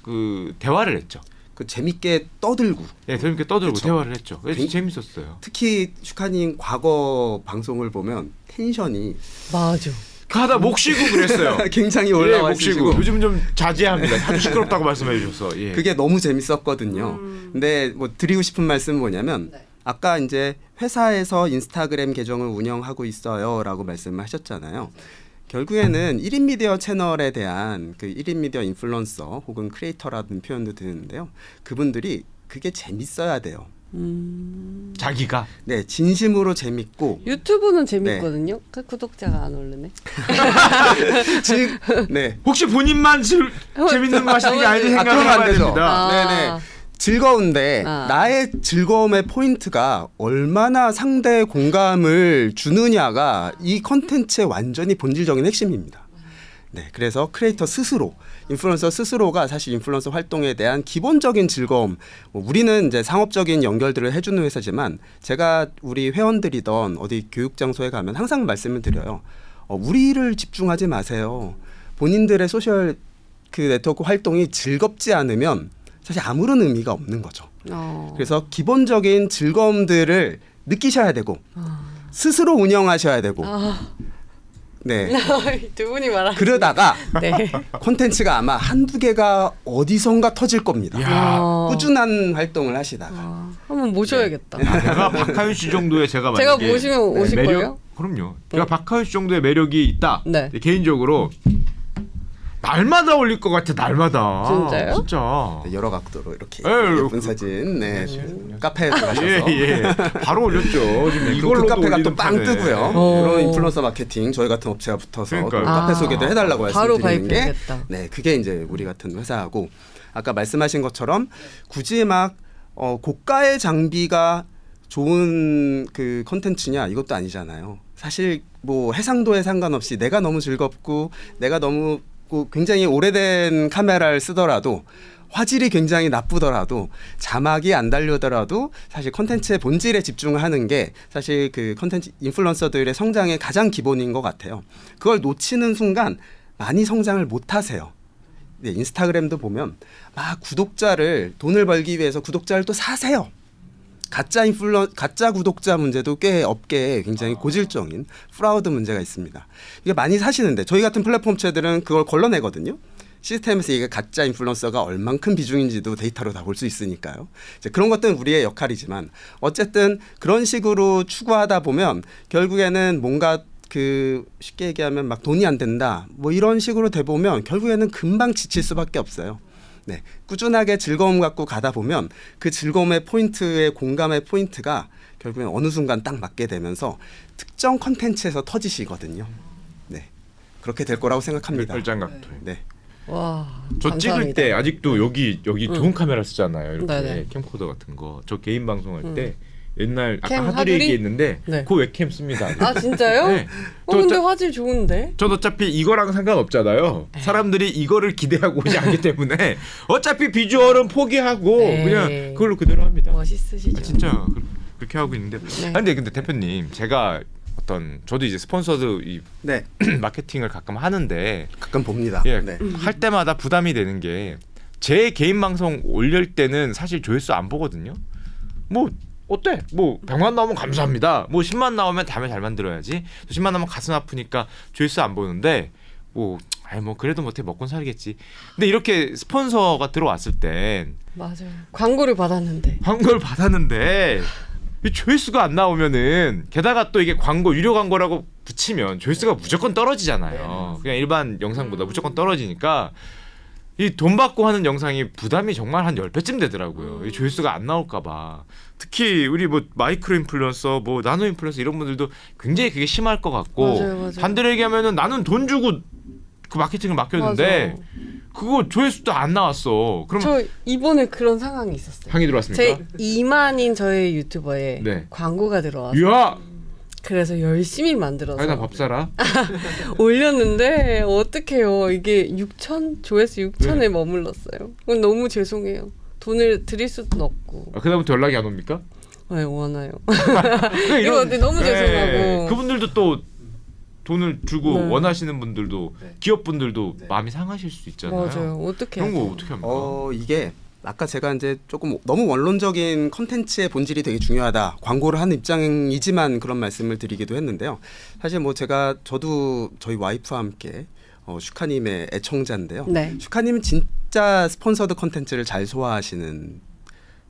그 대화를 했죠. 그 재밌게 떠들고 네, 재밌게 떠들고 그쵸. 대화를 했죠. 그래서 굉- 재밌었어요. 특히 슈카님 과거 방송을 보면 텐션이 맞아. 하다 목 쉬고 그랬어요. 굉장히 예, 올라와 목 쉬고. 있으시고 요즘 좀 자제합니다. 하도 시끄럽다고 말씀해 주셔서. 예. 그게 너무 재밌었거든요. 근데 뭐 드리고 싶은 말씀은 뭐냐면 네. 아까 이제 회사에서 인스타그램 계정을 운영하고 있어요라고 말씀을 하셨잖아요. 결국에는 1인 미디어 채널에 대한 그 1인 미디어 인플루언서 혹은 크리에이터라는 표현도 드는데요. 그분들이 그게 재밌어야 돼요. 자기가 네, 진심으로 재밌고 유튜브는 재밌거든요. 그 구독자가 안 오르네. 네. 혹시 본인만 재밌는 거 하시는 게 아닌지 아, 그러면 안 생각해봐야 되죠. 됩니다. 아. 네네. 즐거운데 아. 나의 즐거움의 포인트가 얼마나 상대의 공감을 주느냐가 이 컨텐츠의 완전히 본질적인 핵심입니다. 네, 그래서 크리에이터 스스로, 인플루언서 스스로가 사실 인플루언서 활동에 대한 기본적인 즐거움, 뭐 우리는 이제 상업적인 연결들을 해주는 회사지만 제가 우리 회원들이던 어디 교육 장소에 가면 항상 말씀을 드려요. 우리를 집중하지 마세요. 본인들의 소셜 그 네트워크 활동이 즐겁지 않으면 사실 아무런 의미가 없는 거죠. 그래서 기본적인 즐거움들을 느끼셔야 되고 스스로 운영하셔야 되고 네. 두 분이 말하는. 그러다가 네. 콘텐츠가 아마 한두 개가 어디선가 터질 겁니다. 야. 꾸준한 활동을 하시다가. 한번 모셔야겠다. 내가 박하윤 씨 정도의 제가 제가 만약에 모시면 오실 매력? 거예요? 그럼요. 제가 박하윤 씨 정도의 매력이 있다. 네. 개인적으로 날마다 올릴 것 같아. 날마다. 진짜요? 진짜. 네, 여러 각도로 이렇게 에이, 예쁜 사진 네, 카페에 들어가셔서 예. 바로 올렸죠. 지금 네, 이걸로 그 카페가 또 빵 뜨고요. 오. 그런 인플루언서 마케팅 저희 같은 업체가 붙어서 또 그러니까요. 카페 아, 소개도 해달라고 바로 말씀드리는 게 가입해야겠다. 네, 그게 이제 우리 같은 회사하고 아까 말씀하신 것처럼 굳이 막 고가의 장비가 좋은 그 컨텐츠냐 이것도 아니잖아요. 사실 뭐 해상도에 상관없이 내가 너무 즐겁고 내가 너무 굉장히 오래된 카메라를 쓰더라도 화질이 굉장히 나쁘더라도 자막이 안 달려더라도 사실 컨텐츠의 본질에 집중하는 게 사실 그 컨텐츠 인플루언서들의 성장의 가장 기본인 것 같아요. 그걸 놓치는 순간 많이 성장을 못 하세요. 네, 인스타그램도 보면 막 구독자를 돈을 벌기 위해서 구독자를 또 사세요. 가짜 구독자 문제도 꽤 업계에 굉장히 고질적인 프라우드 문제가 있습니다. 이게 많이 사시는데 저희 같은 플랫폼 업체들은 그걸 걸러내거든요. 시스템에서 이게 가짜 인플루언서가 얼만큼 비중인지도 데이터로 다 볼 수 있으니까요. 이제 그런 것들은 우리의 역할이지만 어쨌든 그런 식으로 추구하다 보면 결국에는 뭔가 그 쉽게 얘기하면 막 돈이 안 된다 뭐 이런 식으로 돼 보면 결국에는 금방 지칠 수밖에 없어요. 네, 꾸준하게 즐거움 갖고 가다 보면 그 즐거움의 포인트의 공감의 포인트가 결국엔 어느 순간 딱 맞게 되면서 특정 컨텐츠에서 터지시거든요. 네, 그렇게 될 거라고 생각합니다. 별장각도. 네, 와. 저 감사합니다. 찍을 때 아직도 여기 좋은 카메라 쓰잖아요. 이렇게 네네. 캠코더 같은 거. 저 개인 방송할 때 옛날 아까 캠 하두리 하두리? 얘기했는데 네. 그 웹캠 씁니다. 아 진짜요? 네. 근데 화질 좋은데? 전 어차피 이거랑 상관없잖아요. 사람들이 이거를 기대하고 오지 않기 때문에 어차피 비주얼은 포기하고 에이. 그냥 그걸로 그대로 합니다. 멋있으시죠? 아, 진짜 그렇게 하고 있는데. 네. 근데 대표님 제가 저도 이제 스폰서드 이 네, 마케팅을 가끔 하는데 가끔 봅니다. 예, 네. 할 때마다 부담이 되는 게 제 개인 방송 올릴 때는 사실 조회수 안 보거든요. 뭐 어때? 뭐 100만 나오면 감사합니다. 뭐 10만 나오면 다음에 잘 만들어야지. 또 10만 나오면 가슴 아프니까 조회수 안 보는데 뭐 아이 뭐 그래도 뭐 어떻게 먹고 살겠지. 근데 이렇게 스폰서가 들어왔을 땐 맞아요. 광고를 받았는데. 광고를 받았는데 이 조회수가 안 나오면은 게다가 또 이게 광고 유료 광고라고 붙이면 조회수가 무조건 떨어지잖아요. 그냥 일반 영상보다 무조건 떨어지니까 이 돈 받고 하는 영상이 부담이 정말 한 10배쯤 되더라고요. 이 조회수가 안 나올까 봐. 특히 우리 뭐 마이크로 인플루언서 뭐 나노 인플루언서 이런 분들도 굉장히 그게 심할 것 같고 맞아요. 반대로 얘기하면은 나는 돈 주고 그 마케팅을 맡겼는데 맞아. 그거 조회수도 안 나왔어. 그럼 저 이번에 그런 상황이 있었어요. 항의 들어왔습니까? 제 2만인 저의 유튜버에 네. 광고가 들어와서 이야, 그래서 열심히 만들어서 아니 나밥 사라. 올렸는데 어떡해요. 이게 6천 조회수 6천에 네. 머물렀어요. 그건 너무 죄송해요. 돈을 드릴 수도 없고. 아, 그다음부터 연락이 안 옵니까? 네, 원해요. 그러니까 이거 근데 너무 죄송하고. 그분들도 또 돈을 주고 네. 원하시는 분들도 네. 기업분들도 네. 마음이 상하실 수 있잖아요. 맞아요. 어떻게 그런 거 어떻게 합니까? 이게 아까 제가 이제 조금 너무 원론적인 컨텐츠의 본질이 되게 중요하다. 광고를 하는 입장이지만 그런 말씀을 드리기도 했는데요. 사실 뭐 저도 저희 와이프와 함께 슈카님의 애청자인데요. 네. 슈카님은 진짜 스폰서드 컨텐츠를 잘 소화하시는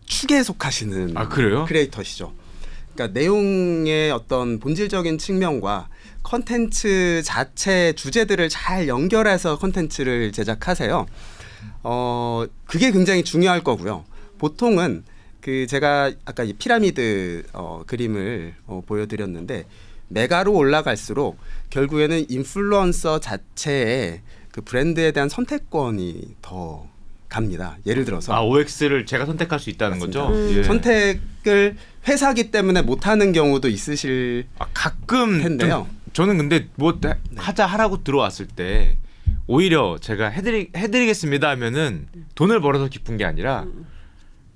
축에 속하시는 아, 그래요? 크리에이터시죠. 그러니까 내용의 어떤 본질적인 측면과 컨텐츠 자체 주제들을 잘 연결해서 컨텐츠를 제작하세요. 그게 굉장히 중요할 거고요. 보통은 그 제가 아까 이 피라미드 그림을 보여드렸는데 메가로 올라갈수록 결국에는 인플루언서 자체의 그 브랜드에 대한 선택권이 더 갑니다. 예를 들어서 아, OX를 제가 선택할 수 있다는 맞습니다. 거죠? 예. 선택을 회사기 때문에 못하는 경우도 있으실 가끔 텐데요. 저는 근데 뭐 하라고 들어왔을 때 오히려 제가 해드리겠습니다 하면은 돈을 벌어서 기쁜 게 아니라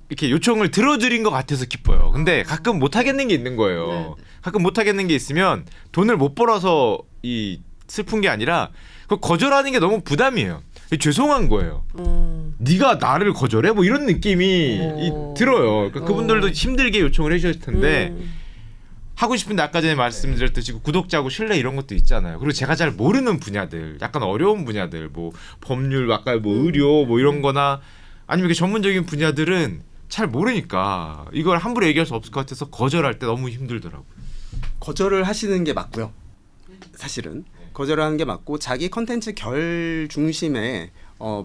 이렇게 요청을 들어드린 것 같아서 기뻐요. 근데 가끔 못 하겠는 게 있는 거예요. 네. 가끔 못 하겠는 게 있으면 돈을 못 벌어서 이 슬픈 게 아니라 그 거절하는 게 너무 부담이에요. 죄송한 거예요. 네가 나를 거절해? 뭐 이런 느낌이 들어요. 그러니까 그분들도 힘들게 요청을 해주셨을 텐데 하고 싶은데 아까 전에 말씀드렸듯이 구독자하고 신뢰 이런 것도 있잖아요. 그리고 제가 잘 모르는 분야들, 약간 어려운 분야들, 뭐 법률, 아까 뭐 의료, 뭐 이런 거나 아니면 이렇게 전문적인 분야들은 잘 모르니까 이걸 함부로 얘기할 수 없을 것 같아서 거절할 때 너무 힘들더라고요. 거절을 하시는 게 맞고요. 사실은 거절을 하는 게 맞고 자기 컨텐츠 결 중심의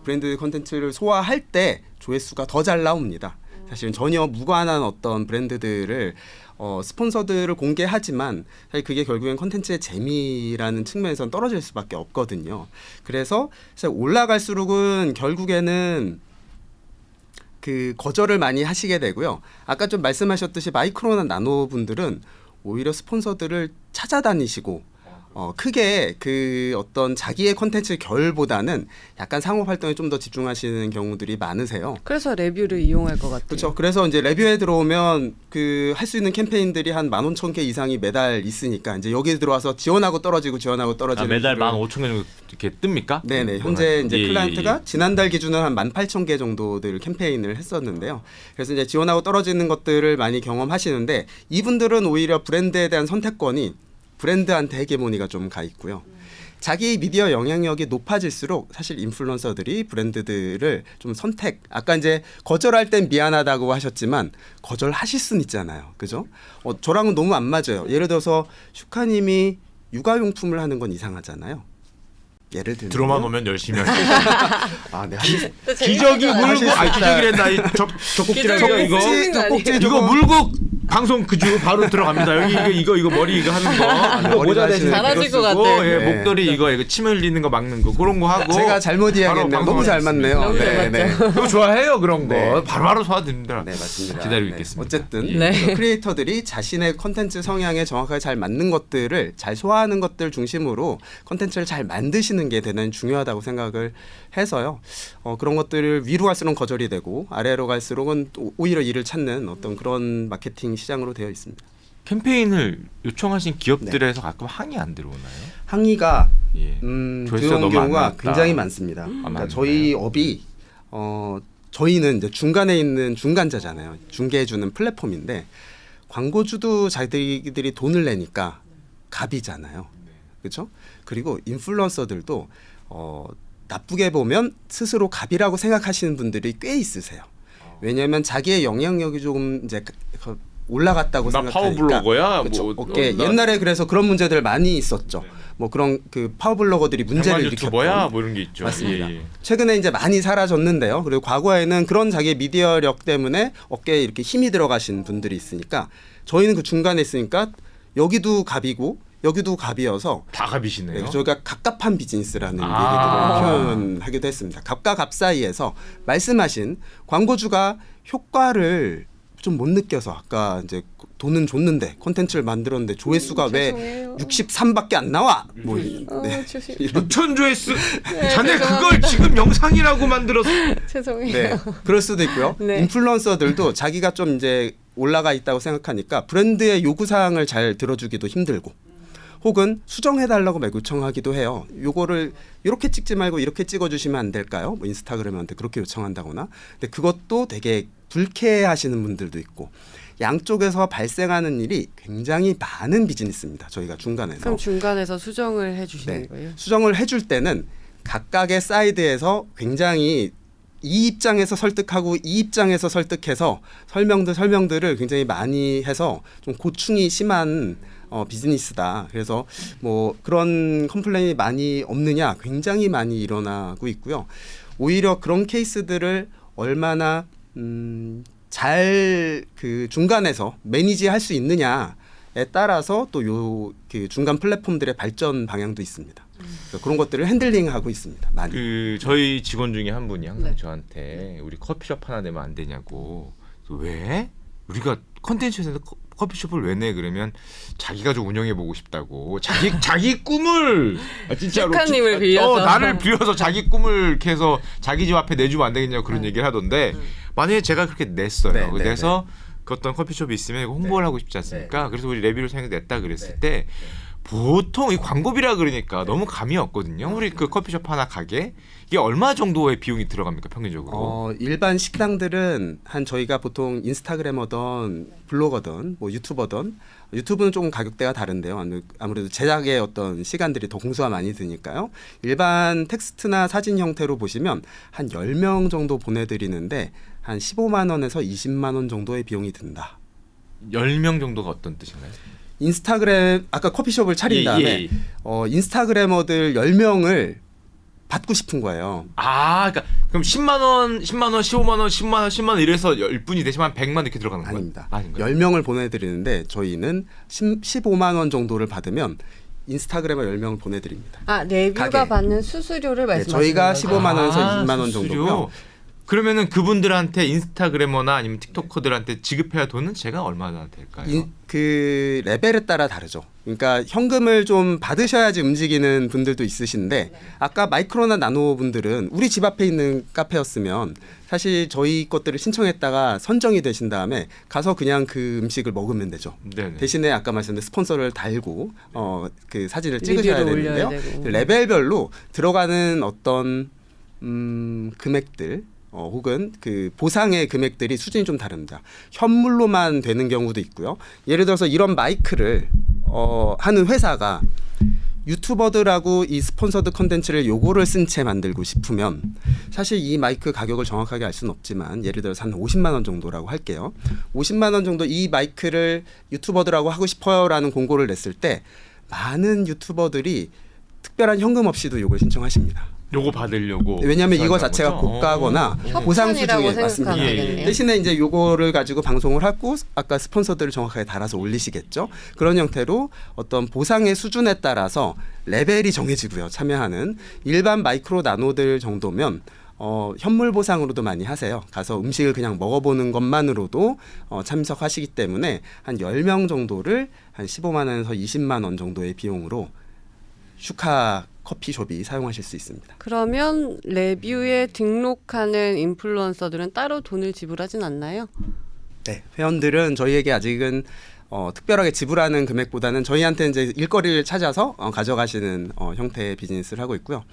브랜드 컨텐츠를 소화할 때 조회수가 더 잘 나옵니다. 사실은 전혀 무관한 어떤 브랜드들을 스폰서들을 공개하지만 사실 그게 결국엔 컨텐츠의 재미라는 측면에서는 떨어질 수밖에 없거든요. 그래서 사실 올라갈수록은 결국에는 그 거절을 많이 하시게 되고요. 아까 좀 말씀하셨듯이 마이크로나 나노 분들은 오히려 스폰서들을 찾아다니시고 크게 그 어떤 자기의 컨텐츠 결보다는 약간 상업 활동에 좀 더 집중하시는 경우들이 많으세요. 그래서 레뷰를 이용할 것 같아요. 그렇죠. 그래서 이제 레뷰에 들어오면 그 할 수 있는 캠페인들이 한 15,000개 이상이 매달 있으니까 이제 여기 들어와서 지원하고 떨어지고 지원하고 떨어지는 매달 식으로 15,000개 정도 이렇게 뜹니까? 네네. 현재 이제 예, 클라이언트가 지난달 기준으로 한 18,000개 정도들 캠페인을 했었는데요. 그래서 이제 지원하고 떨어지는 것들을 많이 경험하시는데 이분들은 오히려 브랜드에 대한 선택권이 브랜드한테 헤게모니가 좀 가 있고요. 자기 미디어 영향력이 높아질수록 사실 인플루언서들이 브랜드들을 좀 선택. 아까 이제 거절할 땐 미안하다고 하셨지만 거절하실 수는 있잖아요. 그죠? 저랑은 너무 안 맞아요. 예를 들어서 슈카님이 육아용품을 하는 건 이상하잖아요. 예를 들면 들어만 오면 열심히 할게. 아, 네. 기저귀 물고 기저귀랬나 젖꼭지랑 이거 이거 물고 방송 그주 바로 들어갑니다. 여기 이거 머리 이거 하는 거 이거 모자 대신 잘하실 것 쓰고, 같아. 예, 네. 목도리 이거 침 흘리는 거 막는 거 그런 거 하고 제가 잘못 이야기했네요. 바로 너무 잘 맞네요. 너무 잘 네, 네. 그거 좋아해요 그런 거 네. 바로바로 소화됩니다. 네, 맞습니다. 기다리고 네. 있겠습니다. 어쨌든 예. 네. 크리에이터들이 자신의 컨텐츠 성향에 정확하게 잘 맞는 것들을 잘 소화하는 것들 중심으로 컨텐츠를 잘 만드시는 게 대단히 중요하다고 생각을 해서요. 그런 것들을 위로 갈수록 거절이 되고 아래로 갈수록은 또 오히려 이를 찾는 어떤 그런 마케팅 시장으로 되어 있습니다. 캠페인을 요청하신 기업들에서 가끔 항의 안 들어오나요? 항의가 예. 조회수가 들어온 너무 안 경우가 나왔다. 굉장히 많습니다. 많나요? 그러니까 저희 업이 저희는 이제 중간에 있는 중간자잖아요. 중개해주는 플랫폼인데 광고주도 자기들이 돈을 내니까 갑이잖아요. 그렇죠? 그리고 인플루언서들도 나쁘게 보면 스스로 갑이라고 생각하시는 분들이 꽤 있으세요. 왜냐하면 자기의 영향력이 조금 이제 올라갔다고 나 생각하니까. 파워블로거야. 그쵸. 뭐, 옛날에 그래서 그런 문제들 많이 있었죠. 뭐 그런 그 파워블로거들이 문제를 유튜버야 일으켰던. 뭐 이런 게 있죠. 맞습니다. 예. 최근에 이제 많이 사라졌는데요. 그리고 과거에는 그런 자기의 미디어력 때문에 어깨에 이렇게 힘이 들어가신 분들이 있으니까 저희는 그 중간에 있으니까 여기도 갑이고 여기도 갑이어서 다 갑이시네요. 네, 저희가 갑갑한 비즈니스라는 아. 얘기들을 표현하기도 했습니다. 갑과 갑 사이에서 말씀하신 광고주가 효과를 좀 못 느껴서 아까 이제 돈은 줬는데 콘텐츠를 만들었는데 조회수가 왜 죄송해요. 63밖에 안 나와? 뭐 네. 주시... 이런 6천 조회수. 자네 죄송합니다. 그걸 지금 영상이라고 만들었어. 죄송해요. 네, 그럴 수도 있고요. 네. 인플루언서들도 자기가 좀 이제 올라가 있다고 생각하니까 브랜드의 요구사항을 잘 들어주기도 힘들고 혹은 수정해달라고 막 요청하기도 해요. 요거를 이렇게 찍지 말고 이렇게 찍어주시면 안 될까요? 뭐 인스타그램한테 그렇게 요청한다거나. 근데 그것도 되게 불쾌해하시는 분들도 있고 양쪽에서 발생하는 일이 굉장히 많은 비즈니스입니다. 저희가 중간에서. 그럼 중간에서 수정을 해주시는 네. 거예요? 수정을 해줄 때는 각각의 사이드에서 굉장히 이 입장에서 설득하고 이 입장에서 설득해서 설명들을 굉장히 많이 해서 좀 고충이 심한 비즈니스다. 그래서 뭐 그런 컴플레인이 많이 없느냐? 굉장히 많이 일어나고 있고요. 오히려 그런 케이스들을 얼마나 잘 그 중간에서 매니지할 수 있느냐에 따라서 또 요 그 중간 플랫폼들의 발전 방향도 있습니다. 그래서 그런 것들을 핸들링하고 있습니다. 많이. 그 저희 직원 중에 한 분이 항상 네. 저한테 우리 커피숍 하나 내면 안 되냐고. 왜? 우리가 컨텐츠에서 커피숍을 왜 내? 그러면 자기가 좀 운영해 보고 싶다고. 자기 꿈을 진짜로 작가님을 빌려서. 나를 빌려서 자기 꿈을 이렇게 해서 자기 집 앞에 내주면 안 되겠냐고 그런 얘기를 하던데 만약에 제가 그렇게 냈어요. 네, 네, 그래서 그 어떤 커피숍이 있으면 이거 홍보를 하고 싶지 않습니까? 그래서 우리 레뷰를 사용해서 냈다 그랬을 때 보통 이 광고비라 그러니까 너무 감이 없거든요. 우리 그 커피숍 하나 가게 이게 얼마 정도의 비용이 들어갑니까 평균적으로? 일반 식당들은 한 저희가 보통 인스타그래머든 블로거든 뭐 유튜버든 유튜브는 조금 가격대가 다른데요. 아무래도 제작의 어떤 시간들이 더 공수가 많이 드니까요. 일반 텍스트나 사진 형태로 보시면 한 10명 정도 보내드리는데 한 15만 원에서 20만 원 정도의 비용이 든다. 10명 정도가 어떤 뜻인가요? 인스타그램 아까 커피숍을 차린 다음에 예. 인스타그래머들 10명을 받고 싶은 거예요. 아, 그러니까 그럼 10만 원, 15만 원, 10만 원, 10만 원 이래서 10분이 되시면 100만 원 이렇게 들어가는 거예요? 아닙니다. 아닌가요? 10명을 보내드리는데 저희는 15만 원 정도를 받으면 인스타그래머 10명을 보내드립니다. 아, 레뷰가 가게. 받는 수수료를 네, 말씀하시는 저희가 거죠? 15만 원에서 20만 원 수수료. 정도고요. 그러면은 그분들한테 인스타그래머나 아니면 틱토커들한테 지급해야 돈은 제가 얼마나 될까요? 그 레벨에 따라 다르죠. 그러니까 현금을 좀 받으셔야지 움직이는 분들도 있으신데 아까 마이크로나 나노 분들은 우리 집 앞에 있는 카페였으면 사실 저희 것들을 신청했다가 선정이 되신 다음에 가서 그냥 그 음식을 먹으면 되죠. 네네. 대신에 아까 말씀드린 스폰서를 달고 그 사진을 리뷰를 찍으셔야 올려야 되는데요. 되고. 그 레벨별로 들어가는 어떤 금액들 혹은 그 보상의 금액들이 수준이 좀 다릅니다. 현물로만 되는 경우도 있고요. 예를 들어서 이런 마이크를 하는 회사가 유튜버들하고 이 스폰서드 컨텐츠를 요거를 쓴 채 만들고 싶으면 사실 이 마이크 가격을 정확하게 알 수는 없지만 예를 들어서 한 50만 원 정도라고 할게요. 50만 원 정도 이 마이크를 유튜버들하고 하고 싶어요라는 공고를 냈을 때 많은 유튜버들이 특별한 현금 없이도 요걸 신청하십니다. 요거 받으려고. 왜냐하면 이거 그런 자체가 거죠? 고가거나 보상 협찬이라고 수준에 맞습니다. 생각하면 예, 예. 되겠네요. 대신에 이제 요거를 가지고 방송을 하고 아까 스폰서들을 정확하게 달아서 올리시겠죠. 그런 형태로 어떤 보상의 수준에 따라서 레벨이 정해지고요. 참여하는 일반 마이크로 나노들 정도면 현물 보상으로도 많이 하세요. 가서 음식을 그냥 먹어보는 것만으로도 참석하시기 때문에 한 10명 정도를 한 15만 원에서 20만 원 정도의 비용으로 슈카 커피숍이 사용하실 수 있습니다. 그러면 레뷰에 등록하는 인플루언서들은 따로 돈을 지불하진 않나요? 네, 회원들은 저희에게 아직은 특별하게 지불하는 금액보다는 저희한테 이제 일거리를 찾아서 가져가시는 형태의 비즈니스를 하고 있고요.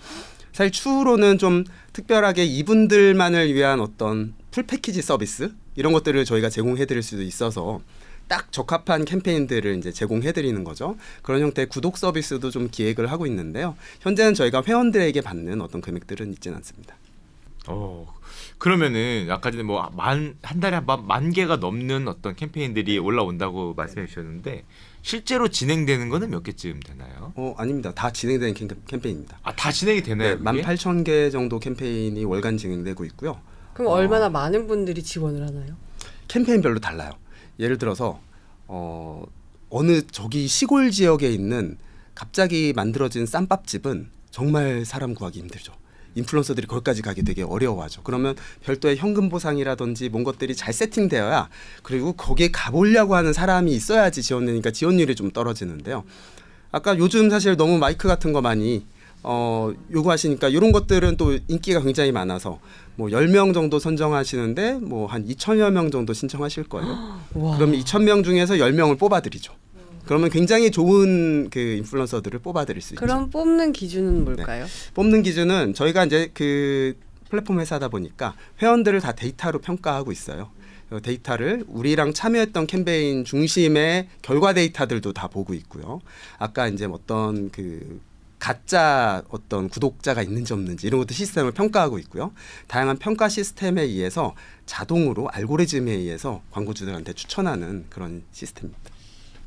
사실 추후로는 좀 특별하게 이분들만을 위한 어떤 풀 패키지 서비스 이런 것들을 저희가 제공해드릴 수도 있어서 딱 적합한 캠페인들을 이제 제공해드리는 거죠. 그런 형태의 구독 서비스도 좀 기획을 하고 있는데요. 현재는 저희가 회원들에게 받는 어떤 금액들은 있지는 않습니다. 그러면은 아까 전에 뭐 한 달에 만 개가 넘는 어떤 캠페인들이 올라온다고 말씀해 주셨는데 실제로 진행되는 거는 몇 개쯤 되나요? 아닙니다. 다 진행되는 캠페인입니다. 다 진행이 되나요? 네, 18,000개 정도 캠페인이 월간 진행되고 있고요. 그럼 얼마나 많은 분들이 지원을 하나요? 캠페인별로 달라요. 예를 들어서 어느 저기 시골 지역에 있는 갑자기 만들어진 쌈밥집은 정말 사람 구하기 힘들죠. 인플루언서들이 거기까지 가기 되게 어려워하죠. 그러면 별도의 현금 보상이라든지 뭔 것들이 잘 세팅되어야, 그리고 거기에 가보려고 하는 사람이 있어야지 지원되니까 지원율이 좀 떨어지는데요. 아까 요즘 사실 너무 마이크 같은 거 많이 요구하시니까 이런 것들은 또 인기가 굉장히 많아서 뭐 10명 정도 선정하시는데 뭐 한 2,000여 명 정도 신청하실 거예요. 그러면 2,000명 중에서 10명을 뽑아드리죠. 그러면 굉장히 좋은 그 인플루언서들을 뽑아드릴 수 있죠. 그럼 뽑는 기준은 뭘까요? 뽑는 기준은 저희가 이제 그 플랫폼 회사다 보니까 회원들을 다 데이터로 평가하고 있어요. 데이터를 우리랑 참여했던 캠페인 중심의 결과 데이터들도 다 보고 있고요. 아까 이제 어떤 그 가짜 어떤 구독자가 있는지 없는지 이런 것도 시스템을 평가하고 있고요. 다양한 평가 시스템에 의해서 자동으로 알고리즘에 의해서 광고주들한테 추천하는 그런 시스템입니다.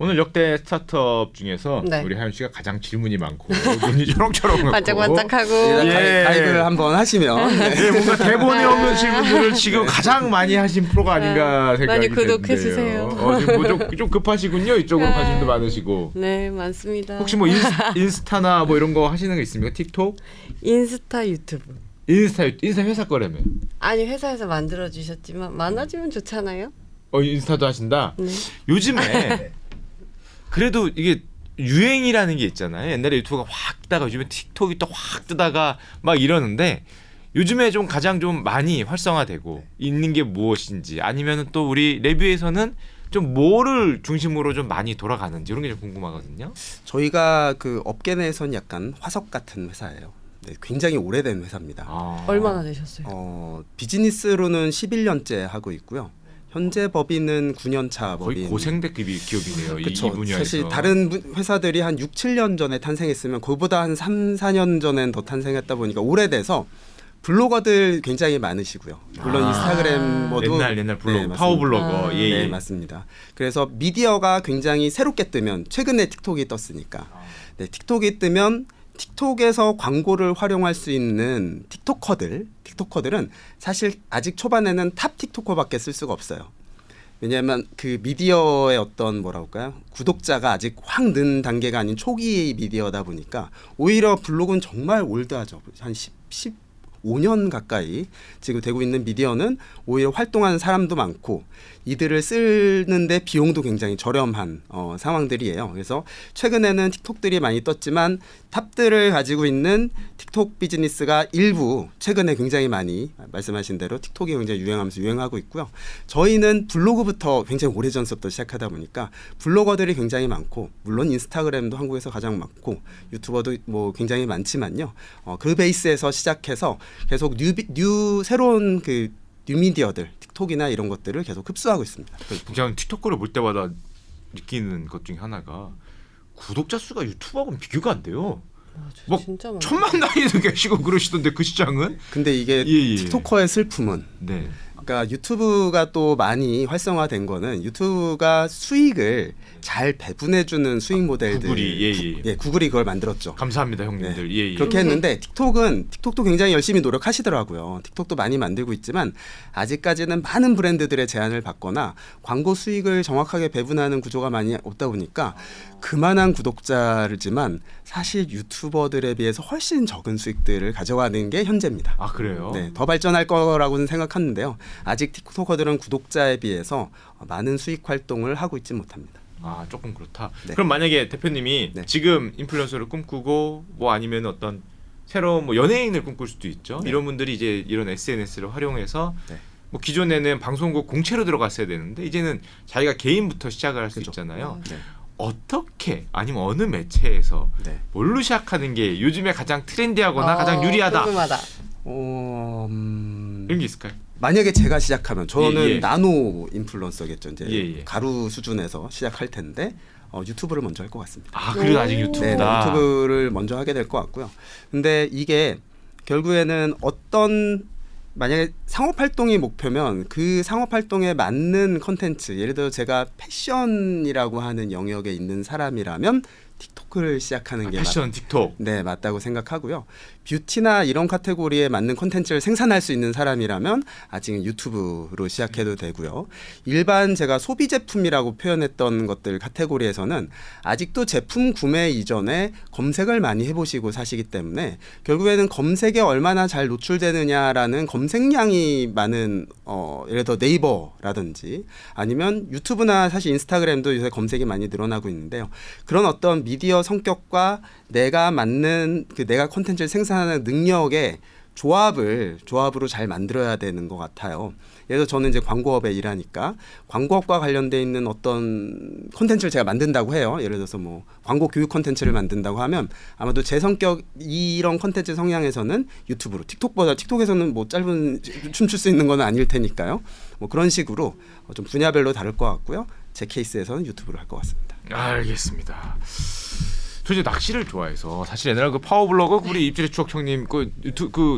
오늘 역대 스타트업 중에서 네. 우리 하윤 씨가 가장 질문이 많고 눈이 초롱초롱하고 반짝반짝하고 가입을 한번 하시면 네, 뭔가 대본에 없는 질문들을 지금 가장 많이 하신 프로가 아닌가 생각이 많이 드는데요. 구독해주세요. 지금 좀 급하시군요. 이쪽으로 관심도 많으시고. 네, 많습니다. 혹시 뭐 인스타나 뭐 이런 거 하시는 거 있습니까? 틱톡? 인스타 유튜브. 인스타 회사 거라며. 아니, 회사에서 만들어 주셨지만 많아지면 좋잖아요. 인스타도 하신다. 네. 요즘에 그래도 이게 유행이라는 게 있잖아요. 옛날에 유튜브가 확 뜨다가 요즘에 틱톡이 또 확 뜨다가 막 이러는데 요즘에 좀 가장 좀 많이 활성화되고 있는 게 무엇인지, 아니면은 또 우리 레뷰에서는 좀 뭐를 중심으로 좀 많이 돌아가는지 이런 게 좀 궁금하거든요. 저희가 그 업계 내에서는 약간 화석 같은 회사예요. 네, 굉장히 오래된 회사입니다. 얼마나 되셨어요? 비즈니스로는 11년째 하고 있고요. 현재 법인은 9년 차 거의 법인. 고생대급이 기업이네요. 그쵸. 이 분야에서. 사실 다른 회사들이 한 6, 7년 전에 탄생했으면 그보다 한 3, 4년 전엔 더 탄생했다 보니까 오래돼서 블로거들 굉장히 많으시고요. 물론 인스타그램 모두 옛날 블로거, 네, 파워블로거. 예, 네, 예. 맞습니다. 그래서 미디어가 굉장히 새롭게 뜨면, 최근에 틱톡이 떴으니까. 네, 틱톡이 뜨면 틱톡에서 광고를 활용할 수 있는 틱토커들은 사실 아직 초반에는 탑 틱토커밖에 쓸 수가 없어요. 왜냐하면 그 미디어의 어떤 뭐랄까요, 구독자가 아직 확 는 단계가 아닌 초기 미디어다 보니까 오히려 블로그는 정말 올드하죠. 한 15년 가까이 지금 되고 있는 미디어는 오히려 활동하는 사람도 많고 이들을 쓰는데 비용도 굉장히 저렴한 상황들이에요. 그래서 최근에는 틱톡들이 많이 떴지만 탑들을 가지고 있는 틱톡 비즈니스가 일부 최근에 굉장히 많이, 말씀하신 대로 틱톡이 굉장히 유행하면서 유행하고 있고요. 저희는 블로그부터 굉장히 오래전부터 시작하다 보니까 블로거들이 굉장히 많고, 물론 인스타그램도 한국에서 가장 많고 유튜버도 뭐 굉장히 많지만요. 그 베이스에서 시작해서 계속 새로운 그 뉴미디어들, 틱톡이나 이런 것들을 계속 흡수하고 있습니다. 저는 틱톡거를 볼 때마다 느끼는 것 중에 하나가 구독자 수가 유튜브하고는 비교가 안 돼요. 막 진짜 많아요. 1,000만 단위도 계시고 그러시던데 그 시장은? 근데 이게 예. 틱토커의 슬픔은, 네. 그러니까 유튜브가 또 많이 활성화된 거는 유튜브가 수익을 잘 배분해주는 수익 모델들. 구글이 구글이 그걸 만들었죠. 감사합니다 형님들. 예. 그렇게 했는데 틱톡도 굉장히 열심히 노력하시더라고요. 틱톡도 많이 만들고 있지만 아직까지는 많은 브랜드들의 제안을 받거나 광고 수익을 정확하게 배분하는 구조가 많이 없다 보니까 그만한 구독자지만 사실 유튜버들에 비해서 훨씬 적은 수익들을 가져가는 게 현재입니다. 아 그래요? 네, 더 발전할 거라고는 생각하는데요. 아직 틱토커들은 구독자에 비해서 많은 수익 활동을 하고 있지 못합니다. 아 조금 그렇다. 네. 그럼 만약에 대표님이 네. 지금 인플루언서를 꿈꾸고 뭐 아니면 어떤 새로운 뭐 연예인을 꿈꿀 수도 있죠. 네. 이런 분들이 이제 이런 SNS를 활용해서 네. 뭐 기존에는 방송국 공채로 들어갔어야 되는데 이제는 자기가 개인부터 시작을 할 수 그렇죠. 있잖아요. 네. 어떻게 아니면 어느 매체에서 네. 뭘로 시작하는 게 요즘에 가장 트렌디하거나 가장 유리하다 궁금하다. 이런 게 있을까요? 만약에 제가 시작하면 저는 예, 예. 나노 인플루언서겠죠. 이제 예, 예. 가루 수준에서 시작할 텐데 유튜브를 먼저 할 것 같습니다. 아 그래도 아직 네, 유튜브다. 유튜브를 먼저 하게 될 것 같고요. 근데 이게 결국에는 어떤 만약에 상업 활동이 목표면 그 상업 활동에 맞는 컨텐츠, 예를 들어 제가 패션이라고 하는 영역에 있는 사람이라면 틱톡을 시작하는 게 패션 틱톡. 네, 맞다고 생각하고요. 뷰티나 이런 카테고리에 맞는 콘텐츠를 생산할 수 있는 사람이라면 아직은 유튜브로 시작해도 되고요. 일반 제가 소비 제품이라고 표현했던 것들 카테고리에서는 아직도 제품 구매 이전에 검색을 많이 해보시고 사시기 때문에 결국에는 검색에 얼마나 잘 노출되느냐라는 검색량이 많은 예를 들어 네이버라든지 아니면 유튜브나 사실 인스타그램도 요새 검색이 많이 늘어나고 있는데요. 그런 어떤 미디어 성격과 내가 맞는 내가 콘텐츠를 생산하는 능력의 조합으로 잘 만들어야 되는 것 같아요. 예를 들어 저는 이제 광고업에 일하니까 광고업과 관련돼 있는 어떤 콘텐츠를 제가 만든다고 해요. 예를 들어서 뭐 광고 교육 콘텐츠를 만든다고 하면 아마도 제 성격 이런 콘텐츠 성향에서는 유튜브로 틱톡에서는 뭐 짧은 춤출 수 있는 건 아닐 테니까요. 뭐 그런 식으로 좀 분야별로 다를 것 같고요. 제 케이스에서는 유튜브를 할 것 같습니다. 알겠습니다. 저 이제 낚시를 좋아해서 사실 옛날에 그 파워블로거 우리 입질의 추억 형님 그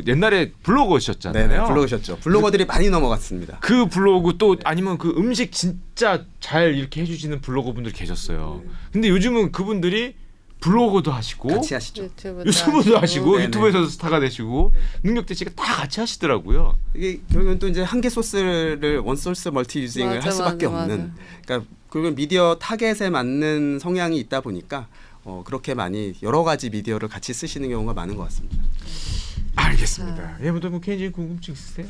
옛날에 블로거셨잖아요. 네네, 블로거셨죠. 블로거들이 많이 넘어갔습니다. 그 블로그 또 아니면 그 음식 진짜 잘 이렇게 해주시는 블로거 분들 계셨어요. 근데 요즘은 그분들이 블로거도 하시고 같이 하시죠. 유튜브도 하시고 네네. 유튜브에서도 스타가 되시고 능력 대치가 다 같이 하시더라고요. 이게 결국은 또 이제 한 개 소스를 원 소스 멀티 유징을 할 수밖에 없는. 그러니까 결국은 미디어 타겟에 맞는 성향이 있다 보니까 그렇게 많이 여러 가지 미디어를 같이 쓰시는 경우가 많은 것 같습니다. 알겠습니다. 예, 뭐 개인적인 궁금증 있으세요?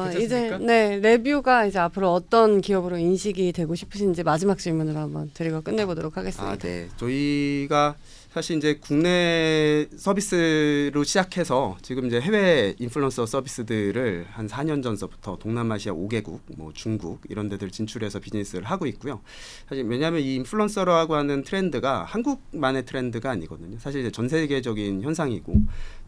이제 괜찮습니까? 네 레뷰가 이제 앞으로 어떤 기업으로 인식이 되고 싶으신지 마지막 질문으로 한번 드리고 끝내보도록 하겠습니다. 네. 저희가 사실 이제 국내 서비스로 시작해서 지금 이제 해외 인플루언서 서비스들을 한 4년 전서부터 동남아시아 5개국, 뭐 중국 이런 데들 진출해서 비즈니스를 하고 있고요. 사실 왜냐하면 이 인플루언서라고 하는 트렌드가 한국만의 트렌드가 아니거든요. 사실 이제 전 세계적인 현상이고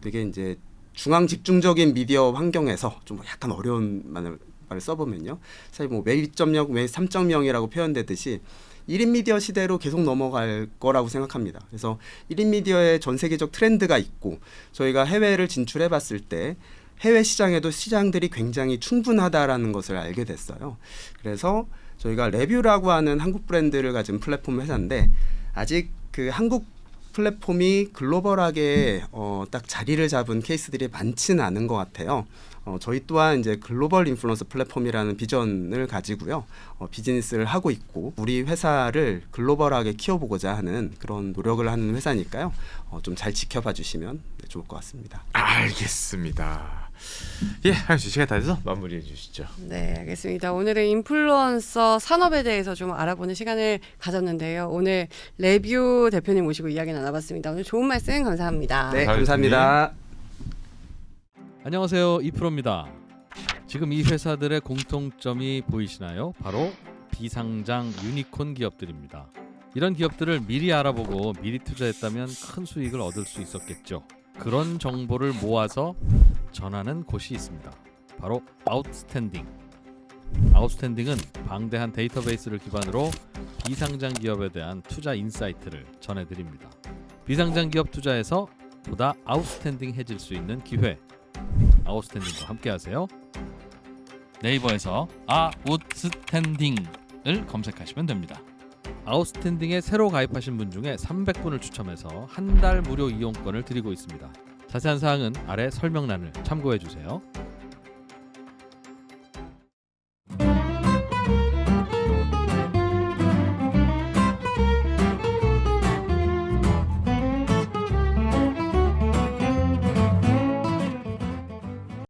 되게 이제 중앙 집중적인 미디어 환경에서 좀 약간 어려운 말을 써보면요. 사실 뭐 웹 2.0, 웹 3.0이라고 표현되듯이 1인 미디어 시대로 계속 넘어갈 거라고 생각합니다. 그래서 1인 미디어의 전 세계적 트렌드가 있고 저희가 해외를 진출해 봤을 때 해외 시장에도 시장들이 굉장히 충분하다라는 것을 알게 됐어요. 그래서 저희가 레뷰라고 하는 한국 브랜드를 가진 플랫폼 회사인데 아직 그 한국 플랫폼이 글로벌하게 딱 자리를 잡은 케이스들이 많지는 않은 것 같아요. 저희 또한 이제 글로벌 인플루언서 플랫폼이라는 비전을 가지고요. 비즈니스를 하고 있고 우리 회사를 글로벌하게 키워보고자 하는 그런 노력을 하는 회사니까요. 좀 잘 지켜봐 주시면 좋을 것 같습니다. 알겠습니다. 예, 하윤 씨 시간 다 돼서 마무리해 주시죠. 네, 알겠습니다. 오늘은 인플루언서 산업에 대해서 좀 알아보는 시간을 가졌는데요. 오늘 레뷰 대표님 모시고 이야기 나눠봤습니다. 오늘 좋은 말씀 감사합니다. 네, 감사합니다. 안녕하세요, 이프로입니다. 지금 이 회사들의 공통점이 보이시나요? 바로 비상장 유니콘 기업들입니다. 이런 기업들을 미리 알아보고 미리 투자했다면 큰 수익을 얻을 수 있었겠죠. 그런 정보를 모아서 전하는 곳이 있습니다. 바로 아웃스탠딩. 아웃스탠딩은 방대한 데이터베이스를 기반으로 비상장 기업에 대한 투자 인사이트를 전해드립니다. 비상장 기업 투자에서 보다 아웃스탠딩해질 수 있는 기회. 아웃스탠딩과 함께하세요. 네이버에서 아웃스탠딩을 검색하시면 됩니다. 아웃스탠딩에 새로 가입하신 분 중에 300분을 추첨해서 한 달 무료 이용권을 드리고 있습니다. 자세한 사항은 아래 설명란을 참고해 주세요.